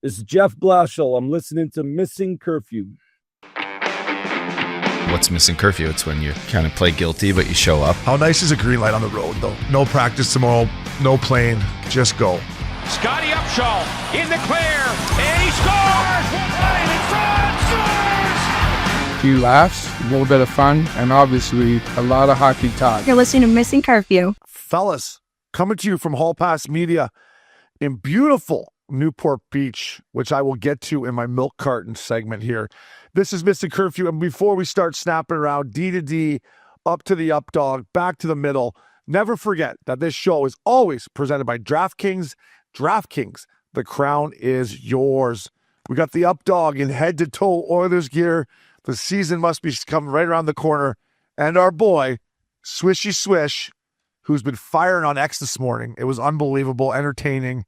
This is Jeff Blashill. I'm listening to Missin Curfew. What's Missin Curfew? It's when you kind of play guilty, but you show up. How nice is a green light on the road, though? No practice tomorrow, no plane, just go. Scotty Upshaw in the clear, and he scores! Right in front, scores! A few laughs, a little bit of fun, and obviously a lot of hockey talk. You're listening to Missin Curfew. Fellas, coming to you from Hall Pass Media in beautiful Newport Beach, which I will get to in my milk carton segment here. This is Missin Curfew, and before we start snapping around D to D, up to the up dog, back to the middle, never forget that this show is always presented by DraftKings. DraftKings, the crown is yours. We got the up dog in head-to-toe Oilers gear. The season must be coming right around the corner. And our boy, Swishy Swish, who's been firing on X this morning. It was unbelievable, entertaining.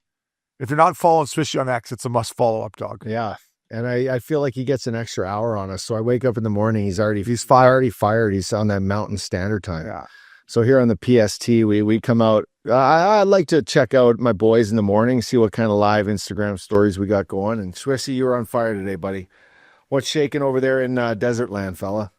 If you're not following Swishy on X, it's a must-follow up dog. Yeah. And I feel like he gets an extra hour on us. So I wake up in the morning, he's already fired. He's on that Mountain Standard Time. Yeah. So here on the PST, we come out. I like to check out my boys in the morning, see what kind of live Instagram stories we got going. And Swissy, you were on fire today, buddy. What's shaking over there in Desert Land, fella?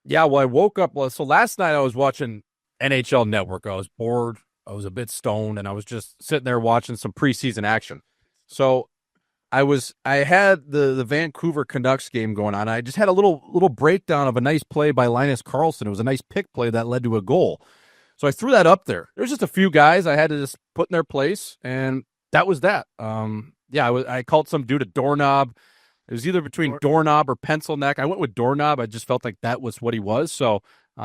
Yeah, well, I woke up. So last night I was watching NHL Network. I was bored. I was a bit stoned, and I was just sitting there watching some preseason action. So I had the Vancouver Canucks game going on. I just had a little breakdown of a nice play by Linus Karlsson. It was a nice pick play that led to a goal. So I threw that up there. There's just a few guys I had to just put in their place, and that was that. I called some dude a doorknob. It was either between doorknob or pencil neck. I went with doorknob. I just felt like that was what he was. So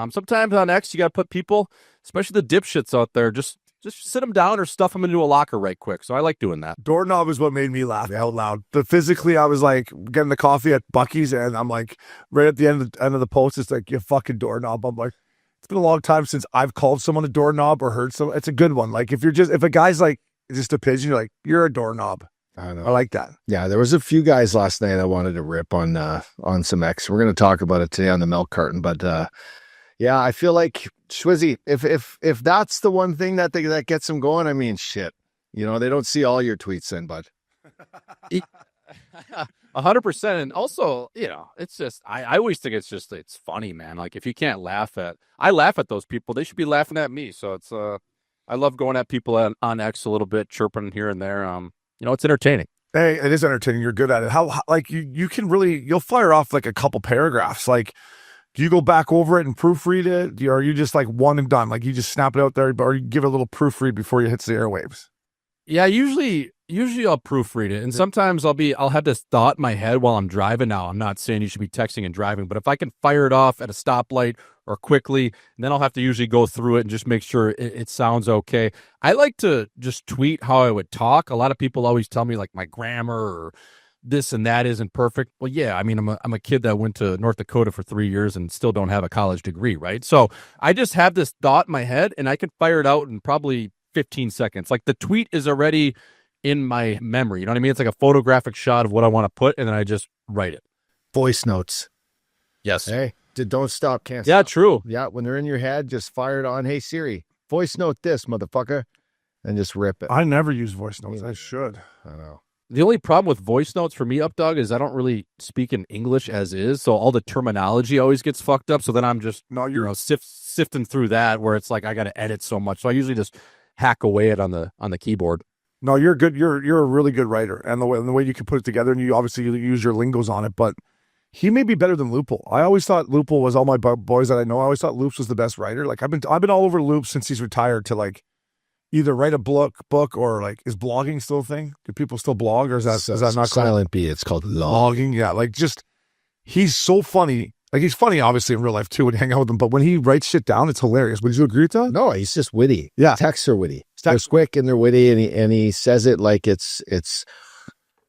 sometimes on X, you got to put people, especially the dipshits out there, just sit them down or stuff them into a locker right quick. So I like doing that. Doorknob is what made me laugh out loud. But physically, I was like getting the coffee at Buc-ee's, and I'm like, right at the end of the post, it's like, you fucking doorknob. I'm like, it's been a long time since I've called someone a doorknob or heard someone. It's a good one. Like, if a guy's like just a pigeon, you're like, you're a doorknob. I know. I like that. Yeah, there was a few guys last night I wanted to rip on some X. We're going to talk about it today on the milk carton, but yeah, I feel like Schwizzy, if that's the one thing that gets them going, I mean, shit. You know, they don't see all your tweets then, bud. 100%. And also, you know, it's just, I always think it's funny, man. Like, if you can't I laugh at those people, they should be laughing at me. So it's, I love going at people on X a little bit, chirping here and there. You know, it's entertaining. Hey, it is entertaining. You're good at it. How like you can really, you'll fire off like a couple paragraphs. Like, do you go back over it and proofread it? Or are you just like one and done? Like, you just snap it out there, or you give it a little proofread before you hits the airwaves? Yeah, usually I'll proofread it. And sometimes I'll have this thought in my head while I'm driving. Now, I'm not saying you should be texting and driving, but if I can fire it off at a stoplight or quickly, then I'll have to usually go through it and just make sure it sounds okay. I like to just tweet how I would talk. A lot of people always tell me like my grammar or this and that isn't perfect. Well, yeah, I mean, I'm a kid that went to North Dakota for 3 years and still don't have a college degree, right? So I just have this thought in my head and I can fire it out in probably 15 seconds. Like, the tweet is already in my memory. You know what I mean? It's like a photographic shot of what I want to put, and then I just write it. Voice notes. Yes. Hey, don't stop, can't Yeah, stop. true. Yeah, when they're in your head, just fire it on. Hey, Siri, voice note this, motherfucker, and just rip it. I never use voice notes. I should. I know. The only problem with voice notes for me, Updog, is I don't really speak in English as is, so all the terminology always gets fucked up. So then I'm just sifting through that, where it's like I got to edit so much. So I usually just hack away it on the keyboard. No, you're good. You're a really good writer, and the way you can put it together, and you obviously use your lingos on it. But he may be better than Lupul. I always thought Lupul was, all my boys that I know, I always thought Loops was the best writer. Like, I've been all over Loops since he's retired, to like either write a book or like, is blogging still a thing? Do people still blog, or is that not silent B? It's called blogging. Yeah, like, just, he's so funny. Like, he's funny obviously in real life too, and hang out with him. But when he writes shit down, it's hilarious. Would you agree with that? No, he's just witty. Yeah, texts are witty. They're quick and they're witty, and he says it like it's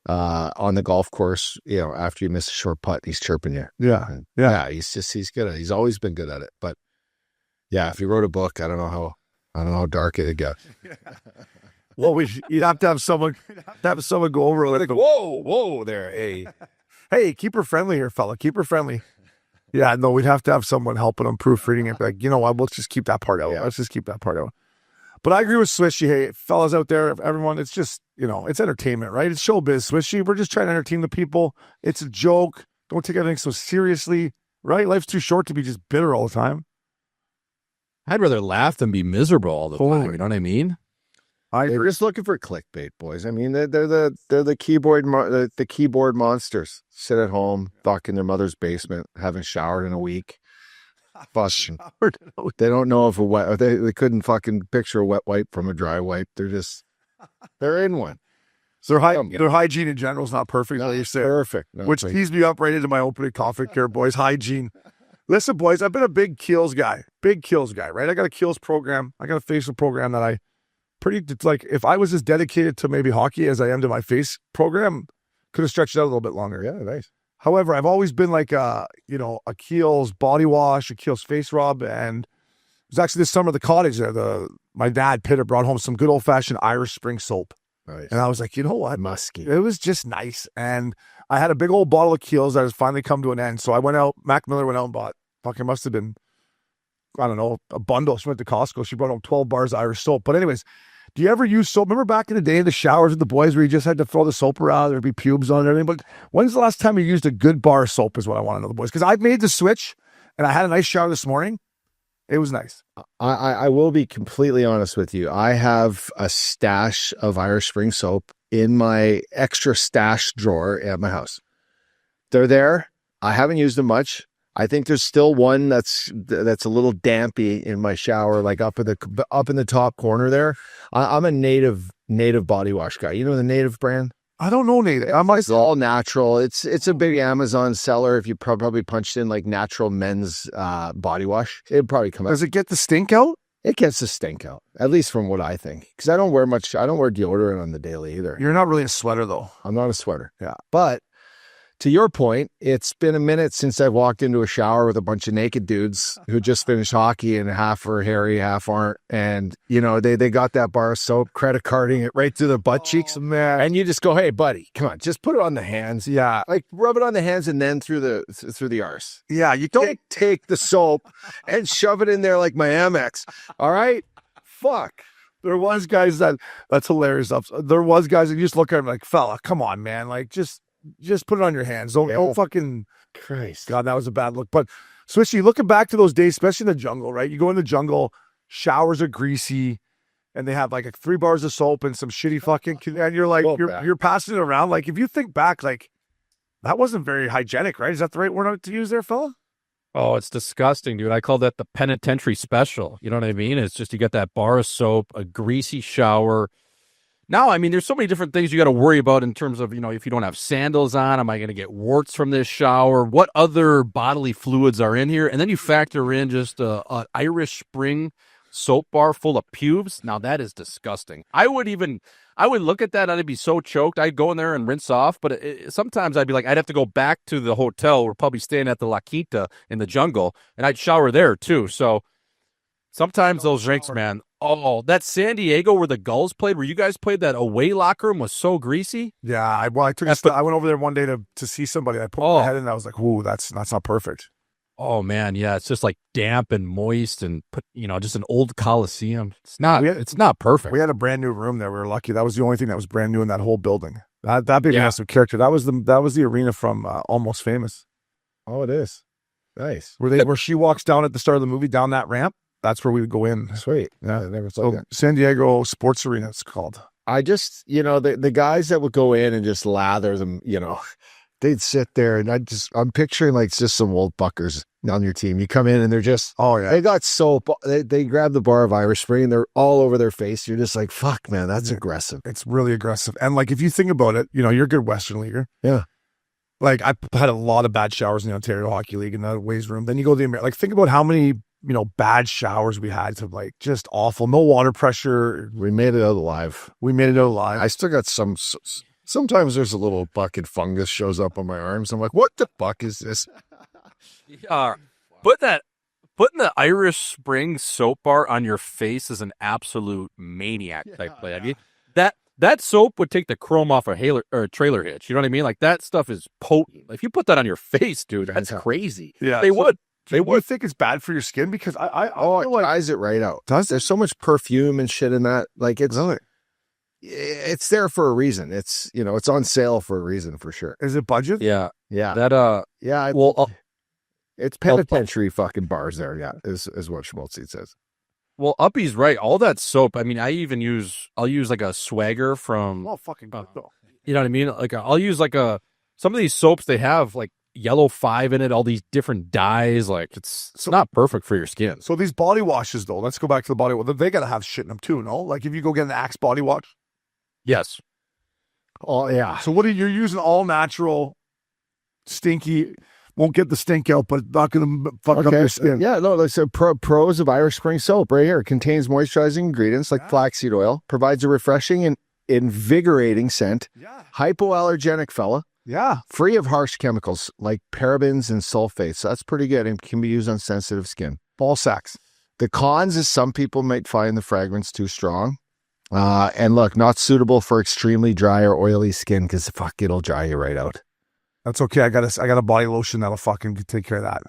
on the golf course. You know, after you miss a short putt, he's chirping you. Yeah. He's good at it. He's always been good at it. But yeah, if he wrote a book, I don't know how dark it'd get. Well, you'd have to have someone go over it. Like, whoa there, hey, keep her friendly here, fella. Keep her friendly. Yeah, no, we'd have to have someone helping him proofreading it. Like, you know what? We'll just keep that part out. Yeah. Let's just keep that part out. But I agree with Swishy. Hey, fellas out there, everyone, it's just, it's entertainment, right? It's showbiz, Swishy. We're just trying to entertain the people. It's a joke. Don't take everything so seriously, right? Life's too short to be just bitter all the time. I'd rather laugh than be miserable all the time. You know what I mean? They're just looking for clickbait, boys. I mean, they're the keyboard monsters. Sit at home, fuck in their mother's basement, haven't showered in a week. Fucking, they don't know if they couldn't fucking picture a wet wipe from a dry wipe. They're in one. So their hygiene in general is not perfect. No, it's perfect. No, which teased me up right into my opening conflict here, boys. Hygiene. Listen, boys, I've been a big Keels guy, right? I got a Keels program. I got a facial program that if I was as dedicated to maybe hockey as I am to my face program, could have stretched it out a little bit longer. Yeah, nice. However, I've always been like a Keels body wash, a Keels face rub, and it was actually this summer at the cottage there. My dad, Pitter, brought home some good old-fashioned Irish Spring soap. Nice. And I was like, you know what? Musky. It was just nice. And I had a big old bottle of Keels that has finally come to an end. So I went out, Mac Miller went out and bought, fucking must have been, I don't know, a bundle. She went to Costco. She brought home 12 bars of Irish soap. But anyways, do you ever use soap? Remember back in the day in the showers with the boys where you just had to throw the soap around, there'd be pubes on it and everything? But when's the last time you used a good bar of soap is what I want to know, the boys. Because I've made the switch and I had a nice shower this morning. It was nice. I will be completely honest with you. I have a stash of Irish Spring soap in my extra stash drawer at my house. They're there. I haven't used them much. I think there's still one that's a little dampy in my shower, like up in the top corner there. I'm a native body wash guy. You know the Native brand? I don't know, Nate. It's all natural. It's a big Amazon seller. If you probably punched in like natural men's body wash, it'd probably come out. Does it get the stink out? It gets the stink out, at least from what I think. Because I don't wear deodorant on the daily either. You're not really a sweater, though. I'm not a sweater. Yeah. But to your point, it's been a minute since I've walked into a shower with a bunch of naked dudes who just finished hockey and half are hairy, half aren't. And, they got that bar of soap, credit carding it right through the butt cheeks. Man. And you just go, hey, buddy, come on, just put it on the hands. Yeah. Like rub it on the hands and then through the arse. Yeah. You don't take the soap and shove it in there like my Amex. All right? Fuck. There was guys that's hilarious. There was guys that you just look at them like, fella, come on, man. Like, just put it on your hands. Don't fucking Christ. God, that was a bad look. But Swishy, looking back to those days, especially in the jungle, right? You go in the jungle, showers are greasy, and they have like 3 bars of soap and some shitty fucking, and you're like, you're passing it around. Like, if you think back, like, that wasn't very hygienic, right? Is that the right word to use there, fella? Oh, it's disgusting, dude. I call that the penitentiary special. You know what I mean? It's just you got that bar of soap, a greasy shower. Now, I mean, there's so many different things you got to worry about in terms of, if you don't have sandals on, am I going to get warts from this shower? What other bodily fluids are in here? And then you factor in just an Irish Spring soap bar full of pubes. Now, that is disgusting. I would look at that and I'd be so choked. I'd go in there and rinse off. But sometimes I'd be like, I'd have to go back to the hotel. We're probably staying at the La Quinta in the jungle, and I'd shower there too. So sometimes those drinks, man. Oh, that San Diego where the Gulls played, where you guys played, that away locker room was so greasy. Yeah, I went over there one day to see somebody. I put my head in and I was like, "Ooh, that's not perfect." Oh man, yeah, it's just like damp and moist and just an old Coliseum. It's not perfect. We had a brand new room there. We were lucky. That was the only thing that was brand new in that whole building. That big massive character. That was the arena from Almost Famous. Oh, it is. Nice. Where she walks down at the start of the movie down that ramp. That's where we would go in. Sweet. Yeah, I never saw that. San Diego Sports Arena, it's called. I just, the guys that would go in and just lather them, they'd sit there and I'm picturing like just some old buckers on your team. You come in and they're just, they got soap. They grab the bar of Irish Spring. They're all over their face. You're just like, fuck, man, that's aggressive. It's really aggressive. And like, if you think about it, you're a good Western leaguer. Yeah. Like, I had a lot of bad showers in the Ontario Hockey League in the Ways room. Then you go to the American, like, think about how many bad showers we had, to like just awful, no water pressure. We made it out alive. I still got sometimes there's a little bucket fungus shows up on my arms. I'm like, what the fuck is this? Putting the Irish Spring soap bar on your face is an absolute maniac type play. I mean, that soap would take the chrome off a trailer hitch. You know what I mean? Like, that stuff is potent. If you put that on your face, dude, that's crazy. Yeah, they would. Do you think it's bad for your skin? Because I it dries it right out. There's so much perfume and shit in that. Like it's there for a reason. It's it's on sale for a reason for sure. Is it budget? Yeah. Yeah. That It's penitentiary fucking bars there. Yeah, is what Schmaltzy says. well, Uppy's right. All that soap. I mean, I'll use like a Swagger from. Oh, fucking good though. You know what I mean? Like I'll use like some of these soaps. They have like yellow 5 in it. All these different dyes. Like it's not perfect for your skin. So these body washes though. Let's go back to the body wash. They gotta have shit in them too. No, like if you go get an Axe body wash. Yes. Oh yeah. So what are you using? All natural, stinky. Won't get the stink out, but not going to fuck up your skin. Yeah, no, like so pros of Irish Spring soap right here. Contains moisturizing ingredients like flaxseed oil, provides a refreshing and invigorating scent, hypoallergenic fella, free of harsh chemicals like parabens and sulfates. So that's pretty good and can be used on sensitive skin. Ball sacks. The cons is some people might find the fragrance too strong. And look, not suitable for extremely dry or oily skin because it'll dry you right out. That's okay. I got a body lotion that'll fucking take care of that.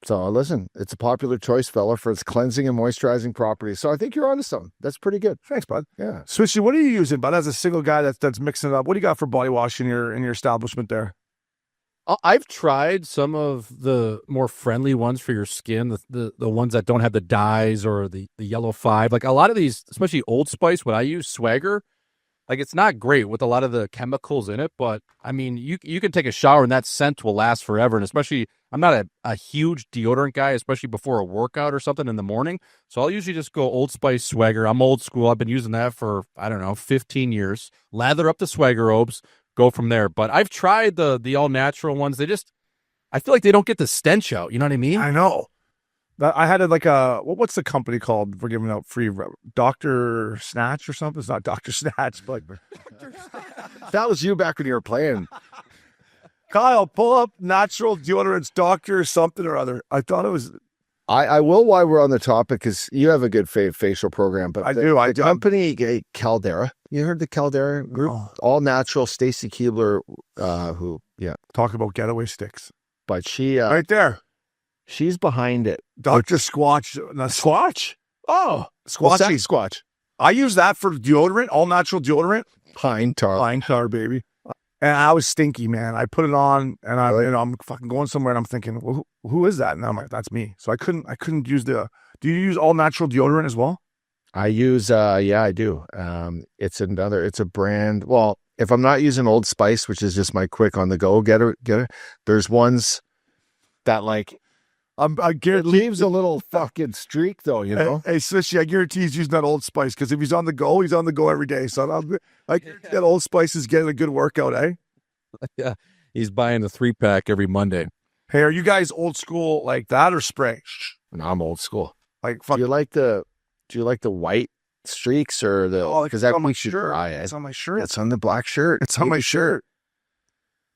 So listen, it's a popular choice, fella, for its cleansing and moisturizing properties. So I think you're onto something. That's pretty good. Thanks, bud. Yeah. Swishy, what are you using, bud? As a single guy that's mixing it up, what do you got for body wash in your establishment there? I've tried some of the more friendly ones for your skin, the ones that don't have the dyes or the yellow 5. Like a lot of these, especially Old Spice, when I use Swagger, like it's not great with a lot of the chemicals in it, but I mean, you can take a shower and that scent will last forever. And especially, I'm not a huge deodorant guy, especially before a workout or something in the morning. So I'll usually just go Old Spice Swagger. I'm old school. I've been using that for, 15 years. Lather up the Swagger robes, go from there. But I've tried the all natural ones. I feel like they don't get the stench out. You know what I mean? I know. I had what's the company called? We're giving out free Dr. Snatch or something. It's not Dr. Snatch, but That was you back when you were playing. Kyle, pull up natural deodorants, Dr. something or other. I thought it was. I will while we're on the topic because you have a good facial program. But the company Caldera. You heard the Caldera group? Oh. All natural. Stacy Keebler, Talk about getaway sticks. but she Right there. she's behind it. Dr. Squatch. Squatch? Oh, Squatchy. Squatch. I use that for deodorant, all natural deodorant. Pine tar. Pine tar, baby. And I was stinky, man. I put it on and I'm fucking going somewhere and I'm thinking, well, who is that? And I'm like, that's me. So I couldn't use do you use all natural deodorant as well? I use, I do. It's a brand. Well, if I'm not using Old Spice, which is just my quick on the go getter, there's ones that like, I guarantee it leaves a little fucking streak though, you know? Hey, Swishy, I guarantee he's using that Old Spice because if he's on the go every day. So I guarantee that Old Spice is getting a good workout, eh? Yeah. He's buying the 3-pack every Monday. Hey, are you guys old school like that or spray? No, I'm old school. Like, fuck. Do you like the white streaks or the? Because that on my makes you shirt. dry. It's on my shirt. It's on the black shirt. It's on my shirt.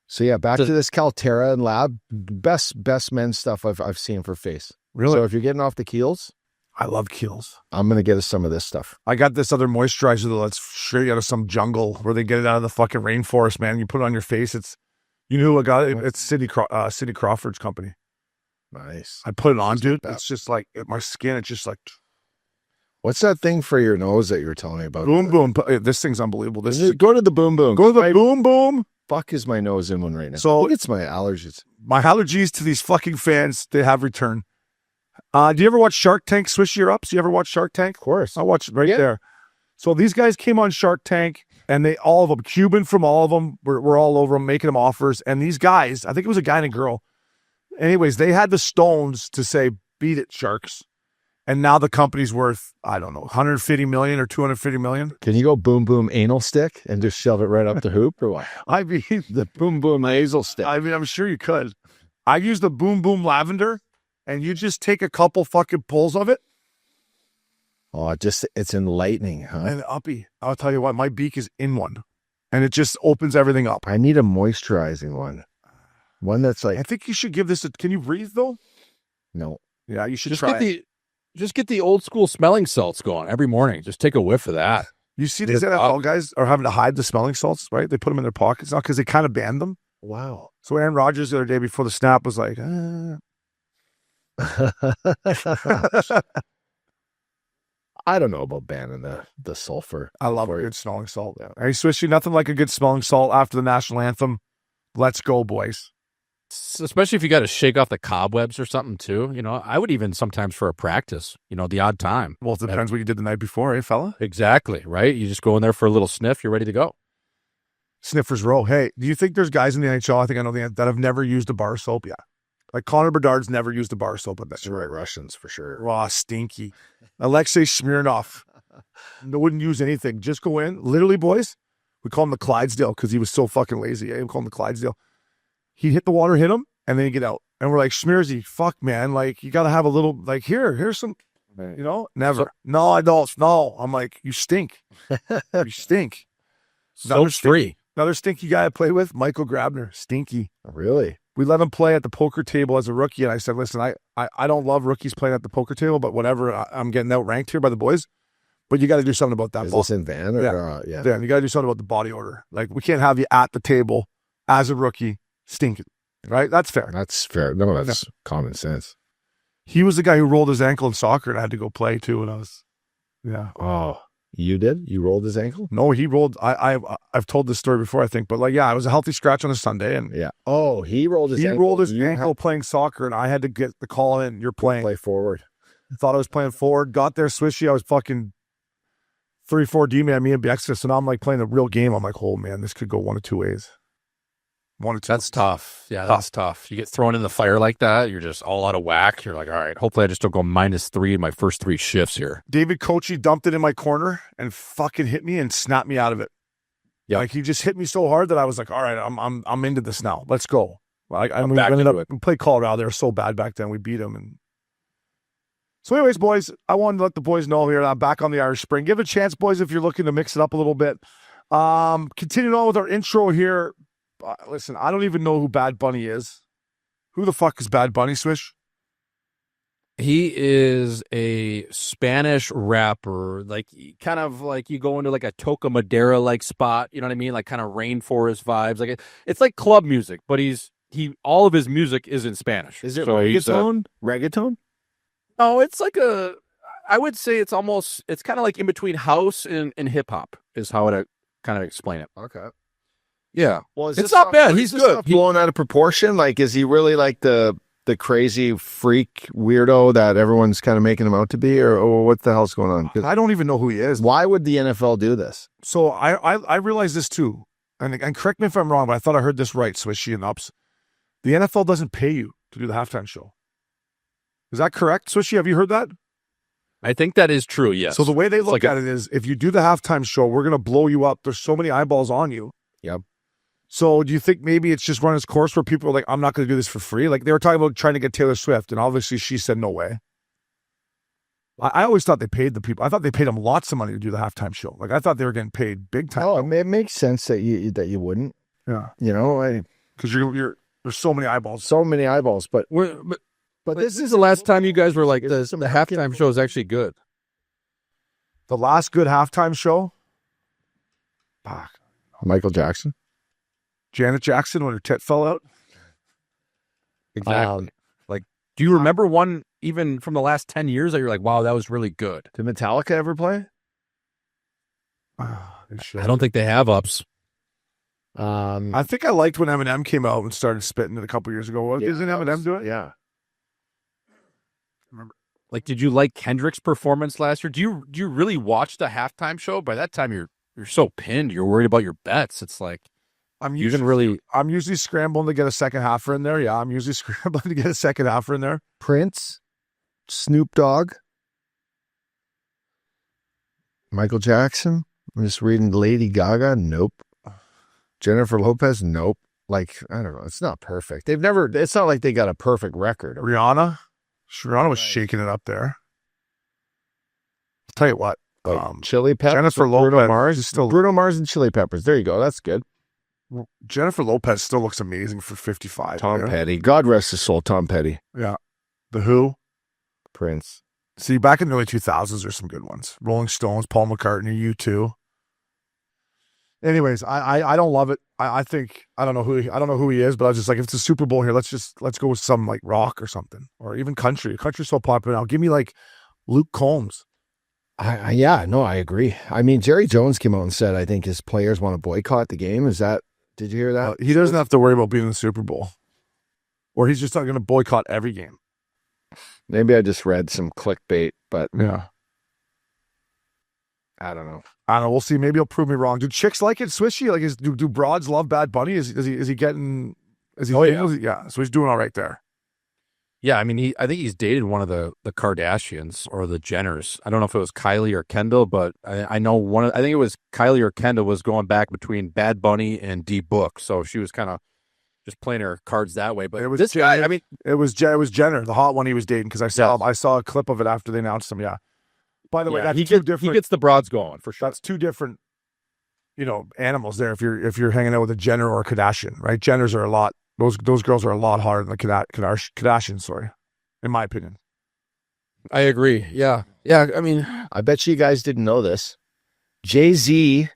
So yeah, back to this Calterra and Lab. Best men's stuff I've seen for face. Really? So if you're getting off the keels, I love Kiehl's. I'm gonna get us some of this stuff. I got this other moisturizer that's straight out of some jungle where they get it out of the fucking rainforest, man. You put it on your face. It's, you know who I got it? It's Cindy Crawford's company. Nice. I put it on, dude. It's just like my skin. It's just like What's that thing for your nose that you were telling me about? boom boom. This thing's unbelievable. Go to the boom boom. Go to the boom boom. Fuck is my nose in one right now. So it's my allergies. My allergies to these fucking fans, they have returned. Do you ever watch Shark Tank? Swish your ups. You ever watch Shark Tank? Of course. I watched it right there. So these guys came on Shark Tank, and all of them, Cuban from all of them, were all over them, making them offers. And these guys, I think it was a guy and a girl. Anyways, they had the stones to say, beat it, Sharks. And now the company's worth, I don't know, 150 million or 250 million. Can you go boom boom anal stick and just shove it right up the hoop or what? I mean, the boom boom nasal stick. I mean, I'm sure you could. I use the boom boom lavender, and you just take a couple fucking pulls of it. Oh, it's enlightening, huh? And uppy, I'll tell you what, my beak is in one, and it just opens everything up. I need a moisturizing one that's like. I think you should give this a. Can you breathe though? No. Yeah, you should try. Just get the old school smelling salts going every morning. Just take a whiff of that. You see these NFL guys are having to hide the smelling salts, right? They put them in their pockets now because they kind of banned them. Wow. So Aaron Rodgers the other day before the snap was like, I don't know about banning the sulfur. I love a good smelling salt. Hey, Swishy, nothing like a good smelling salt after the national anthem. Let's go, boys. Especially if you got to shake off the cobwebs or something too. You know, I would even sometimes for a practice, you know, the odd time. Well, it depends what you did the night before, eh, fella? Exactly, right? You just go in there for a little sniff, you're ready to go. Sniffers row. Hey, do you think there's guys in the NHL, I think I know that have never used a bar soap yet? Like Connor Bedard's never used a bar soap. That's right, Russians for sure. Raw, stinky. Alexei Smirnov wouldn't use anything. Just go in. Literally, boys, we call him the Clydesdale because he was so fucking lazy. We call him the Clydesdale. He'd hit the water, hit him, and then he'd get out. And we're like, Schmearsy, fuck, man. Like, you got to have a little, like, here's some, you know? Never. No, I don't. No. I'm like, you stink. You stink. So free. Another stinky guy I play with, Michael Grabner. Stinky. Really? We let him play at the poker table as a rookie, and I said, listen, I don't love rookies playing at the poker table, but whatever, I'm getting outranked here by the boys, but you got to do something about that. Is this in Van? Or, yeah. You got to do something about the body odor. Like, we can't have you at the table as a rookie stinking, right? That's fair. That's fair. No, that's common sense. He was the guy who rolled his ankle in soccer, and I had to go play, too, when I was, Oh, you did? You rolled his ankle? No, he rolled. I've told this story before, I think, but like, yeah, it was a healthy scratch on a Sunday, and Oh, he rolled his ankle. He rolled his ankle playing soccer, and I had to get the call in. You're playing. Play forward. Thought I was playing forward. Got there, Swishy. I was fucking 3-4 D-man, me and Bexter. So now I'm like playing a real game. I'm like, oh man, this could go one of two ways. That's tough. Yeah, that's tough. You get thrown in the fire like that, you're just all out of whack. You're like, all right, hopefully I just don't go -3 in my first 3 shifts here. David Kochi dumped it in my corner and fucking hit me and snapped me out of it. Yeah, like he just hit me so hard that I was like, all right, I'm into this now. Let's go. Like we ended up we played Colorado. They were so bad back then. We beat them. And so, anyways, boys, I wanted to let the boys know here that I'm back on the Irish Spring. Give it a chance, boys, if you're looking to mix it up a little bit. Continuing on with our intro here. Listen, I don't even know who Bad Bunny is. Who the fuck is Bad Bunny, Swish? He is a Spanish rapper, like kind of like you go into like a Toca Madera like spot, you know what I mean? Like kind of rainforest vibes. Like it's like club music, but all of his music is in Spanish. Is it so reggaeton? Reggaeton? No, it's like I would say it's kind of like in between house and hip hop is how I kind of explain it. Okay. Yeah. Well, it's not bad. He's good. Blown out of proportion. Like, is he really like the crazy freak weirdo that everyone's kind of making him out to be, or what the hell's going on? I don't even know who he is. Why would the NFL do this? So I realized this too, and correct me if I'm wrong, but I thought I heard this right, Swishy and Ups. The NFL doesn't pay you to do the halftime show. Is that correct, Swishy? Have you heard that? I think that is true, yes. So the way they look at it is, if you do the halftime show, we're going to blow you up. There's so many eyeballs on you. Yep. So do you think maybe it's just run its course where people are like, I'm not going to do this for free? Like they were talking about trying to get Taylor Swift, and obviously she said no way. I always thought they paid the people. I thought they paid them lots of money to do the halftime show. Like I thought they were getting paid big time. Oh, it makes sense that you wouldn't. Yeah. You know, because you're there's so many eyeballs. So many eyeballs, but this is the last time you guys were like the halftime show is actually good. The last good halftime show? Fuck. Michael Jackson. Janet Jackson when her tit fell out. Exactly. Do you remember one even from the last 10 years that you're like, wow, that was really good? Did Metallica ever play? I don't think they have Ups. I think I liked when Eminem came out and started spitting it a couple years ago. Isn't Eminem do it? Yeah. Remember? Like, did you like Kendrick's performance last year? Do you really watch the halftime show? By that time, you're so pinned. You're worried about your bets. It's like I'm usually scrambling to get a second halfer in there. Yeah, I'm usually scrambling to get a second halfer in there. Prince, Snoop Dogg, Michael Jackson. I'm just reading Lady Gaga. Nope. Jennifer Lopez. Nope. Like, I don't know. It's not perfect. It's not like they got a perfect record. Rihanna was shaking it up there. I'll tell you what. Chili Peppers. Jennifer Lopez. Bruno Mars and Chili Peppers. There you go. That's good. Jennifer Lopez still looks amazing for 55. Tom Petty. God rest his soul, Tom Petty. Yeah. The Who. Prince. See, back in the early 2000s, there's some good ones. Rolling Stones, Paul McCartney, U2. Anyways, I don't love it. I think I don't know who he is, but I was just like, if it's a Super Bowl here, let's go with some like rock or something, or even country. Country's so popular now. Give me like Luke Combs. Yeah, no, I agree. I mean, Jerry Jones came out and said, I think his players want to boycott the game. Did you hear that? He doesn't have to worry about being in the Super Bowl, or he's just not going to boycott every game. Maybe I just read some clickbait, but Yeah. I don't know. We'll see. Maybe he'll prove me wrong. Do chicks like it, Swishy? Like, do broads love Bad Bunny? Is he getting? Yeah. So he's doing all right there. Yeah, I mean, I think he's dated one of the Kardashians or the Jenners. I don't know if it was Kylie or Kendall, but I know I think it was Kylie or Kendall was going back between Bad Bunny and D Book, so she was kind of just playing her cards that way. But It was this Jenner. guy, I mean, It was Jenner, the hot one he was dating, because I saw a clip of it after they announced him. Yeah. By the way, that's two different. he gets the broads going for sure. That's two different, animals there. If you're hanging out with a Jenner or a Kardashian, right? Jenners are a lot. Those girls are a lot harder than the Kardashians. Sorry, in my opinion. I agree. Yeah. I mean, I bet you guys didn't know this. Jay-Z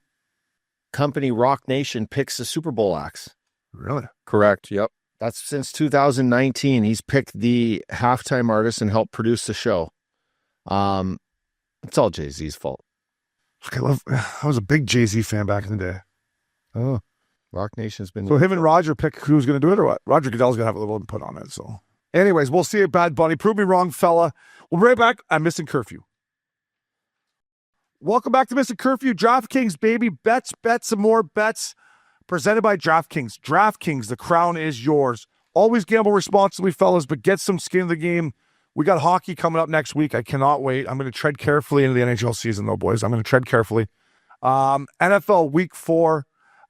company Rock Nation picks the Super Bowl acts. Really? correct. Yep. That's since 2019. He's picked the halftime artist and helped produce the show. It's all Jay-Z's fault. I was a big Jay-Z fan back in the day. Oh, Rock Nation's been... So him and Roger pick who's going to do it or what? Roger Goodell's going to have a little input on it. So anyways, we'll see you, Bad Bunny. Prove me wrong, fella. We'll be right back. I'm Missin Curfew. Welcome back to Missin Curfew. DraftKings, baby. Bets, and more bets. Presented by DraftKings. DraftKings, the crown is yours. Always gamble responsibly, fellas, but get some skin in the game. We got hockey coming up next week. I cannot wait. I'm going to tread carefully into the NHL season, though, boys. I'm going to tread carefully. NFL Week 4,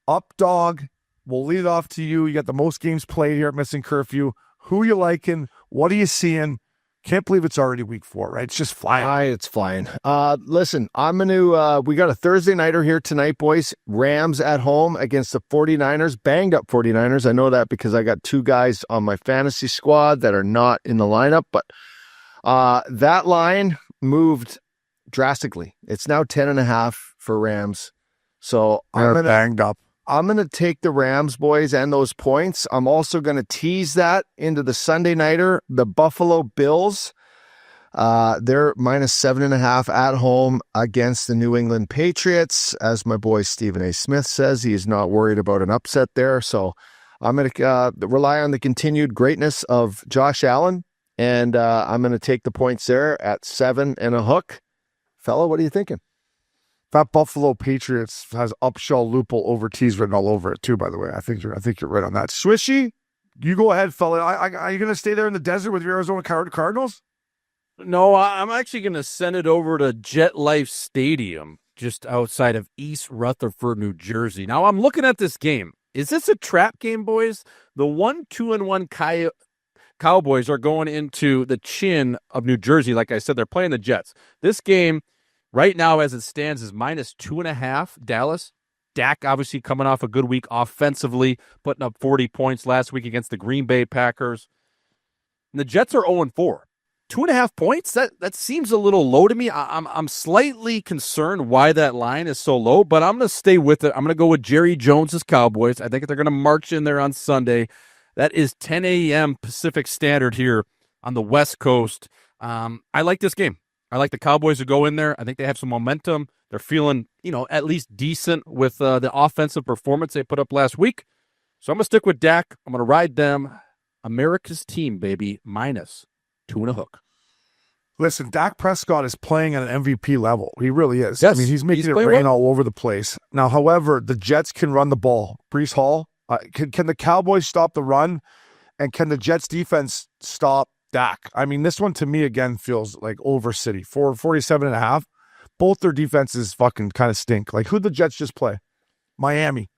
up dog. We'll lead it off to you. You got the most games played here at Missin Curfew. Who you liking? What are you seeing? Can't believe it's already Week 4, right? It's just flying. It's flying. Listen, I'm going to, we got a Thursday nighter here tonight, boys. Rams at home against the 49ers, banged up 49ers. I know that because I got two guys on my fantasy squad that are not in the lineup, but that line moved drastically. It's now 10.5 for Rams. So Banged up. I'm going to take the Rams, boys, and those points. I'm also going to tease that into the Sunday nighter, the Buffalo Bills. They're minus 7.5 at home against the New England Patriots. As my boy Stephen A. Smith says, he is not worried about an upset there. So I'm going to rely on the continued greatness of Josh Allen, and I'm going to take the points there at 7 and a hook. Fella, what are you thinking? That Buffalo Patriots has Upshaw, Lupul, over T's written all over it too, by the way. I think you're right on that. Swishy, you go ahead, fella. Are you going to stay there in the desert with your Arizona Cardinals? No, I'm actually going to send it over to Jet Life Stadium, just outside of East Rutherford, New Jersey. Now, I'm looking at this game. Is this a trap game, boys? The 1-2-1 Cowboys are going into the chin of New Jersey. Like I said, they're playing the Jets. This game, right now, as it stands, is minus 2.5, Dallas. Dak obviously coming off a good week offensively, putting up 40 points last week against the Green Bay Packers. And the Jets are 0-4. 2.5 points? That seems a little low to me. I'm slightly concerned why that line is so low, but I'm going to stay with it. I'm going to go with Jerry Jones's Cowboys. I think they're going to march in there on Sunday. That is 10 a.m. Pacific Standard here on the West Coast. I like this game. I like the Cowboys to go in there. I think they have some momentum. They're feeling, at least decent with the offensive performance they put up last week. So I'm going to stick with Dak. I'm going to ride them. America's team, baby, minus 2.5. Listen, Dak Prescott is playing at an MVP level. He really is. Yes, I mean, he's making it rain all over the place. Now, however, the Jets can run the ball. Breece Hall, can the Cowboys stop the run? And can the Jets defense stop Dak? I mean, this one to me, again, feels like over City. 47.5. Both their defenses fucking kind of stink. Like, who'd the Jets just play? Miami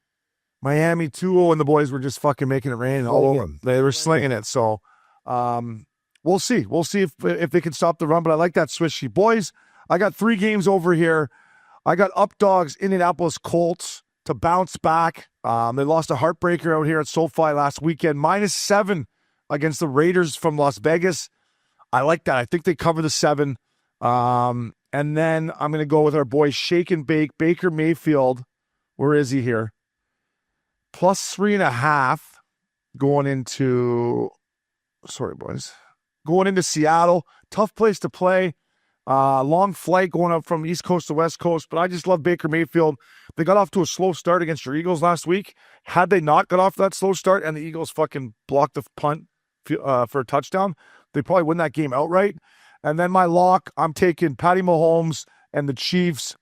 2-0, and the boys were just fucking making it rain all over them. They were slinging it. So, we'll see. We'll see if they can stop the run, but I like that Swishy. Boys, I got 3 games over here. I got up dogs Indianapolis Colts to bounce back. They lost a heartbreaker out here at SoFi last weekend. minus 7 against the Raiders from Las Vegas. I like that. I think they cover the 7. And then I'm going to go with our boy Shake and Bake, Baker Mayfield, Where is he here? +3.5 going into, going into Seattle. Tough place to play. Long flight going up from East Coast to West Coast, but I just love Baker Mayfield. They got off to a slow start against your Eagles last week. Had they not got off that slow start and the Eagles fucking blocked the punt for a touchdown, they probably win that game outright. And then my lock, I'm taking Patty Mahomes and the Chiefs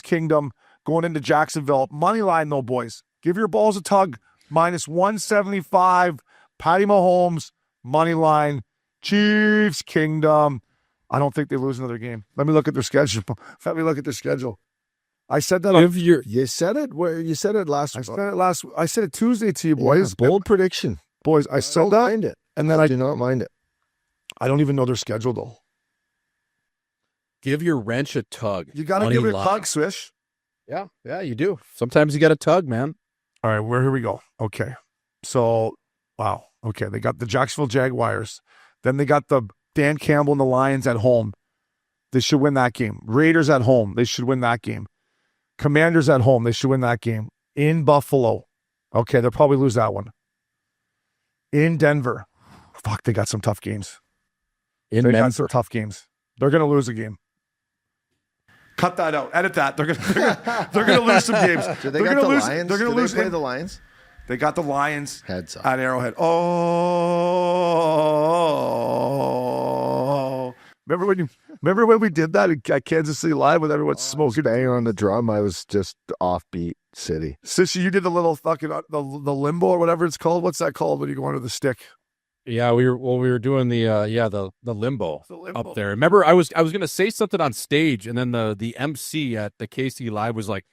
Kingdom going into Jacksonville. Money line though, boys. Give your balls a tug. -175. Patty Mahomes, money line. Chiefs Kingdom. I don't think they lose another game. Let me look at their schedule. I said that. You said it. Where you said it last. I said it Tuesday to you, boys. Bold prediction, boys. I said that, mind it. and then I do not mind it. I don't even know their schedule though. Give your wrench a tug. You got to give it a tug, Swish. Yeah, you do. Sometimes you got to tug, man. All right, here we go. Okay. So, wow. Okay, they got the Jacksonville Jaguars. Then they got the Dan Campbell and the Lions at home. They should win that game. Raiders at home. They should win that game. Commanders at home. They should win that game. In Buffalo. Okay, they'll probably lose that one. In Denver. Fuck, they got some tough games. They got some tough games. They're going to lose a game. Cut that out. Edit that. They're gonna lose some games. So they got the Lions. They're gonna lose. Play the Lions. They got the Lions Heads up. at Arrowhead. Oh, remember when we did that at Kansas City Live with everyone smoking, banging on the drum? I was just offbeat city. Sissy, you did the little fucking the limbo or whatever it's called. What's that called when you go under the stick? Yeah, we were doing the limbo up there. Remember, I was gonna say something on stage, and then the MC at the KC Live was like,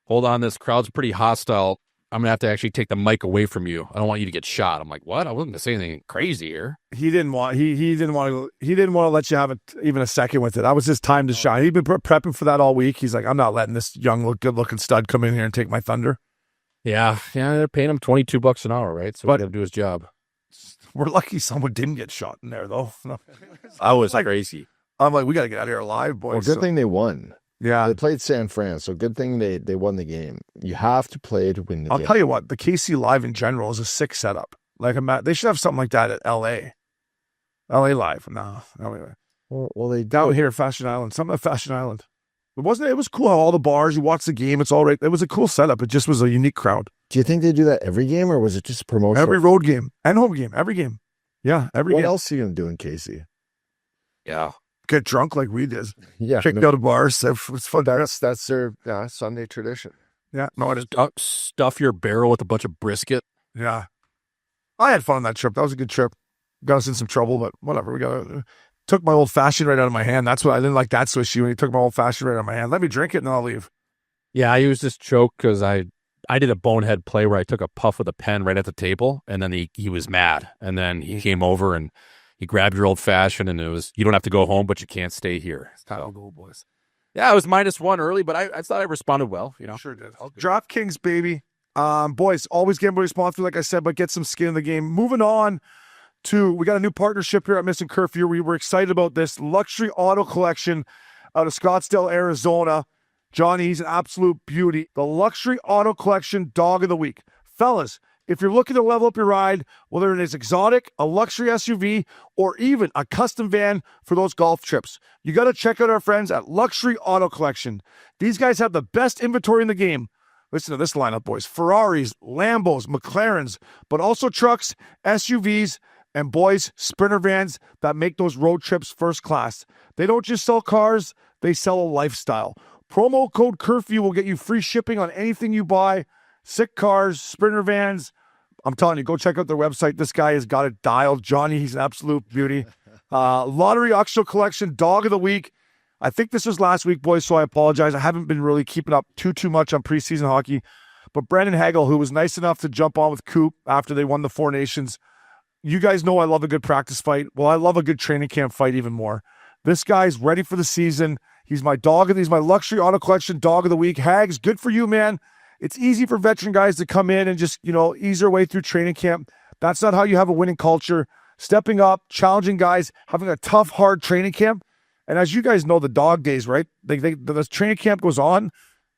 "Hold on, this crowd's pretty hostile. I'm gonna have to actually take the mic away from you. I don't want you to get shot." I'm like, "What? I wasn't gonna say anything crazy here." He didn't want to let you have even a second with it. That was his time to shine. He'd been prepping for that all week. He's like, "I'm not letting this young, good looking stud come in here and take my thunder." Yeah, they're paying him $22 an hour, right? So he got to do his job. We're lucky someone didn't get shot in there, though. No. I was crazy. I'm like, we got to get out of here alive, boys. Well, good thing they won. Yeah. They played San Fran, so good thing they won the game. You have to play to win the game. I'll tell you what, the KC Live in general is a sick setup. Like, they should have something like that at LA. LA Live. No. Well, they down here, Fashion Island. Something at Fashion Island. It was cool how all the bars, you watch the game, it's all right. It was a cool setup. It just was a unique crowd. Do you think they do that every game, or was it just promotional? Every road game and home game. Every game. Yeah, every game. What else are you going to do in KC? Yeah. Get drunk like we did. Yeah. Kicked out of bars. It's fun. That's their Sunday tradition. Yeah. No, it is. Stuff your barrel with a bunch of brisket. Yeah. I had fun on that trip. That was a good trip. Got us in some trouble, but whatever. Took my old fashioned right out of my hand. That's what I didn't like. That Swishy when he took my old fashioned right out of my hand. Let me drink it and then I'll leave. Yeah, I used this choke because I did a bonehead play where I took a puff with a pen right at the table, and then he was mad, and then he came over and he grabbed your old fashioned, and it was, "You don't have to go home, but you can't stay here." Time to go, boys. Yeah, it was -1 early, but I thought I responded well. Sure did. DraftKings, baby. Boys, always gamble responsibly, like I said, but get some skin in the game. Moving on. We got a new partnership here at Missin Curfew. We were excited about this luxury auto collection out of Scottsdale, Arizona. Johnny, he's an absolute beauty. The luxury auto collection dog of the week. Fellas, if you're looking to level up your ride, whether it is exotic, a luxury SUV, or even a custom van for those golf trips, you got to check out our friends at Luxury Auto Collection. These guys have the best inventory in the game. Listen to this lineup, boys. Ferraris, Lambos, McLarens, but also trucks, SUVs, and boys, Sprinter vans that make those road trips first class. They don't just sell cars, they sell a lifestyle. Promo code Curfew will get you free shipping on anything you buy. Sick cars, Sprinter vans. I'm telling you, go check out their website. This guy has got it dialed. Johnny, he's an absolute beauty. Lottery Auction Collection, Dog of the Week. I think this was last week, boys, so I apologize. I haven't been really keeping up too much on preseason hockey. But Brandon Hagel, who was nice enough to jump on with Coop after they won the Four Nations, you guys know I love a good practice fight. Well, I love a good training camp fight even more. This guy's ready for the season. He's my dog. He's my luxury auto collection dog of the week. Hags, good for you, man. It's easy for veteran guys to come in and just, ease their way through training camp. That's not how you have a winning culture. Stepping up, challenging guys, having a tough, hard training camp. And as you guys know, the dog days, right? The training camp goes on.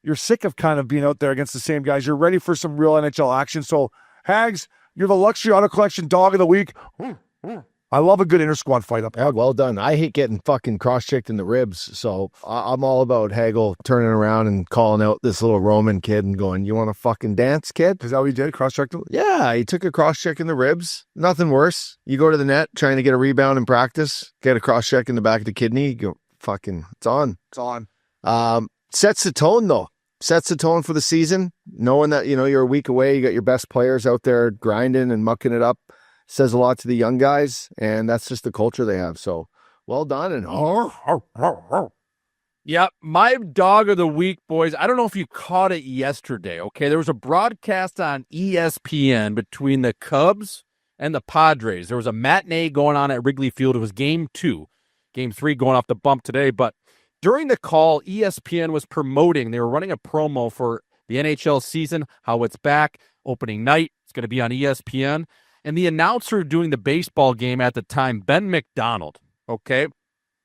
you're sick of kind of being out there against the same guys. You're ready for some real NHL action. So, Hags, you're the Luxury Auto Collection Dog of the Week. I love a good inter-squad fight up. Yeah, well done. I hate getting fucking cross-checked in the ribs, so I'm all about Hagel turning around and calling out this little Roman kid and going, "You want to fucking dance, kid?" Is that what he did? Cross-checked him? Yeah, he took a cross-check in the ribs. Nothing worse. You go to the net trying to get a rebound in practice, get a cross-check in the back of the kidney, you go, fucking, it's on. It's on. Sets the tone, though. Sets the tone for the season, knowing that, you're a week away, you got your best players out there grinding and mucking it up. Says a lot to the young guys, and that's just the culture they have. So, well done. And Yeah, my dog of the week, boys. I don't know if you caught it yesterday, okay? There was a broadcast on ESPN between the Cubs and the Padres. There was a matinee going on at Wrigley Field. It was game 2. Game 3 going off the bump today. But during the call, ESPN was promoting. They were running a promo for the NHL season, how it's back, opening night. It's going to be on ESPN. And the announcer doing the baseball game at the time, Ben McDonald, okay?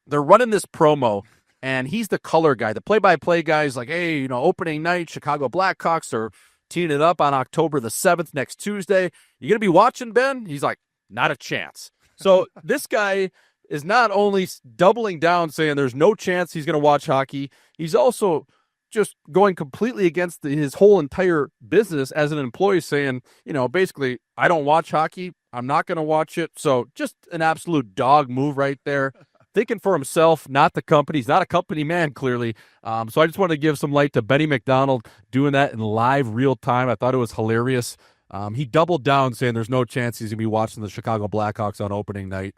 They're running this promo, and he's the color guy. The play-by-play guy is like, hey, opening night, Chicago Blackhawks are teeing it up on October the 7th, next Tuesday. You going to be watching, Ben? He's like, not a chance. So this guy is not only doubling down, saying there's no chance he's going to watch hockey, he's also just going completely against his whole entire business as an employee, saying, basically, I don't watch hockey. I'm not going to watch it. So just an absolute dog move right there. Thinking for himself, not the company. He's not a company man, clearly. So I just wanted to give some light to Benny McDonald doing that in live real time. I thought it was hilarious. He doubled down, saying there's no chance he's going to be watching the Chicago Blackhawks on opening night,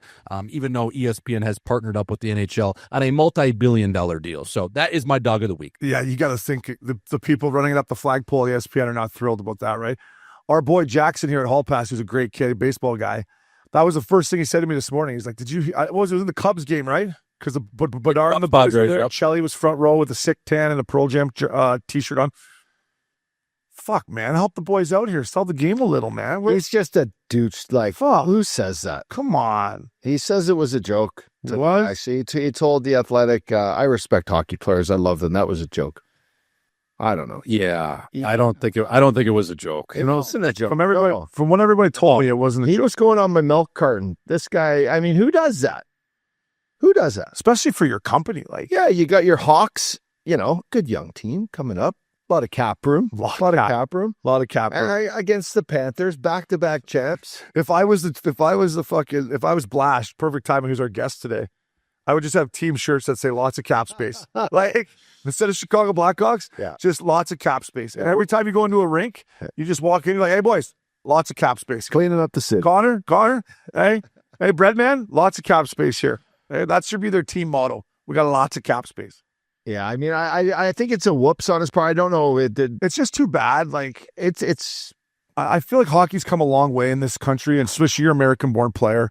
even though ESPN has partnered up with the NHL on a multi-billion-dollar deal. So that is my dog of the week. Yeah, you got to think the people running it up the flagpole at ESPN are not thrilled about that, right? Our boy Jackson here at Hall Pass, who's a great kid, a baseball guy, that was the first thing he said to me this morning. He's like, it was in the Cubs game, right? Because the Bedard and the Padres there. Yep. Shelley was front row with a sick tan and a Pearl Jam t-shirt on. Fuck, man, help the boys out here. Sell the game a little, man. he's just a douche. Like, fuck. Who says that? Come on. He says it was a joke. What? Actually, he told The Athletic, I respect hockey players. I love them. That was a joke. I don't know. Yeah, I don't think it was a joke. It wasn't a joke. From what everybody told me, it wasn't. He was going on my milk carton. This guy, I mean, who does that? Who does that? Especially for your company. Like, yeah, you got your Hawks, good young team coming up. A lot of cap room. A lot of cap room. Against the Panthers, back-to-back champs. If I was Blash, perfect timing, who's our guest today, I would just have team shirts that say lots of cap space. Like, instead of Chicago Blackhawks, just lots of cap space. And every time you go into a rink, you just walk in, you're like, hey, boys, lots of cap space. Cleaning up the city. Connor, hey, Breadman, lots of cap space here. Hey, that should be their team motto. We got lots of cap space. Yeah, I mean, I think it's a whoops on his part. I don't know. It's just too bad. Like, I feel like hockey's come a long way in this country, and especially your American-born player.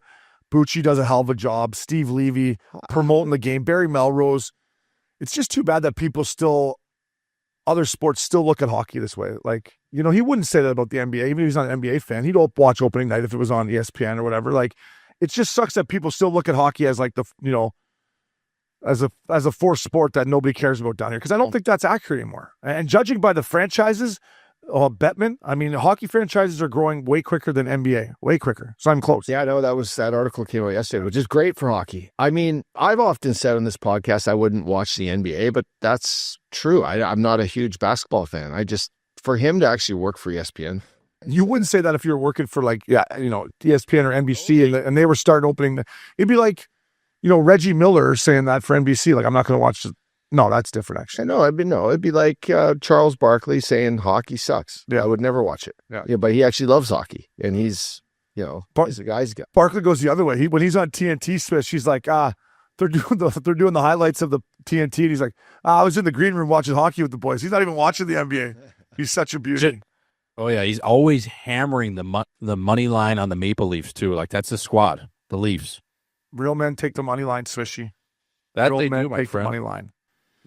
Bucci does a hell of a job. Steve Levy promoting the game. Barry Melrose. It's just too bad that other sports still look at hockey this way. Like, he wouldn't say that about the NBA. Even if he's not an NBA fan, he'd watch opening night if it was on ESPN or whatever. Like, it just sucks that people still look at hockey as like as a fourth sport that nobody cares about down here, because I don't think that's accurate anymore. And judging by the franchises, Bettman, I mean, hockey franchises are growing way quicker than NBA, way quicker. So I'm close. Yeah, I know that article came out yesterday, which is great for hockey. I mean, I've often said on this podcast I wouldn't watch the NBA, but that's true. I'm not a huge basketball fan. For him to actually work for ESPN. You wouldn't say that if you were working for ESPN or NBC and they were starting opening. It'd be like, Reggie Miller saying that for NBC, like, I'm not going to watch it. No, that's different, actually. It'd be like Charles Barkley saying hockey sucks. Yeah, I would never watch it. Yeah, but he actually loves hockey, and he's a guy's guy. Barkley goes the other way. When he's on TNT, Smith, she's like, they're doing the highlights of the TNT, and he's like, I was in the green room watching hockey with the boys. He's not even watching the NBA. He's such a beauty. Oh yeah, he's always hammering the money line on the Maple Leafs too. Like, that's the squad, the Leafs. Real men take the money line, Swishy. That Real they men do, my take friend. the money line.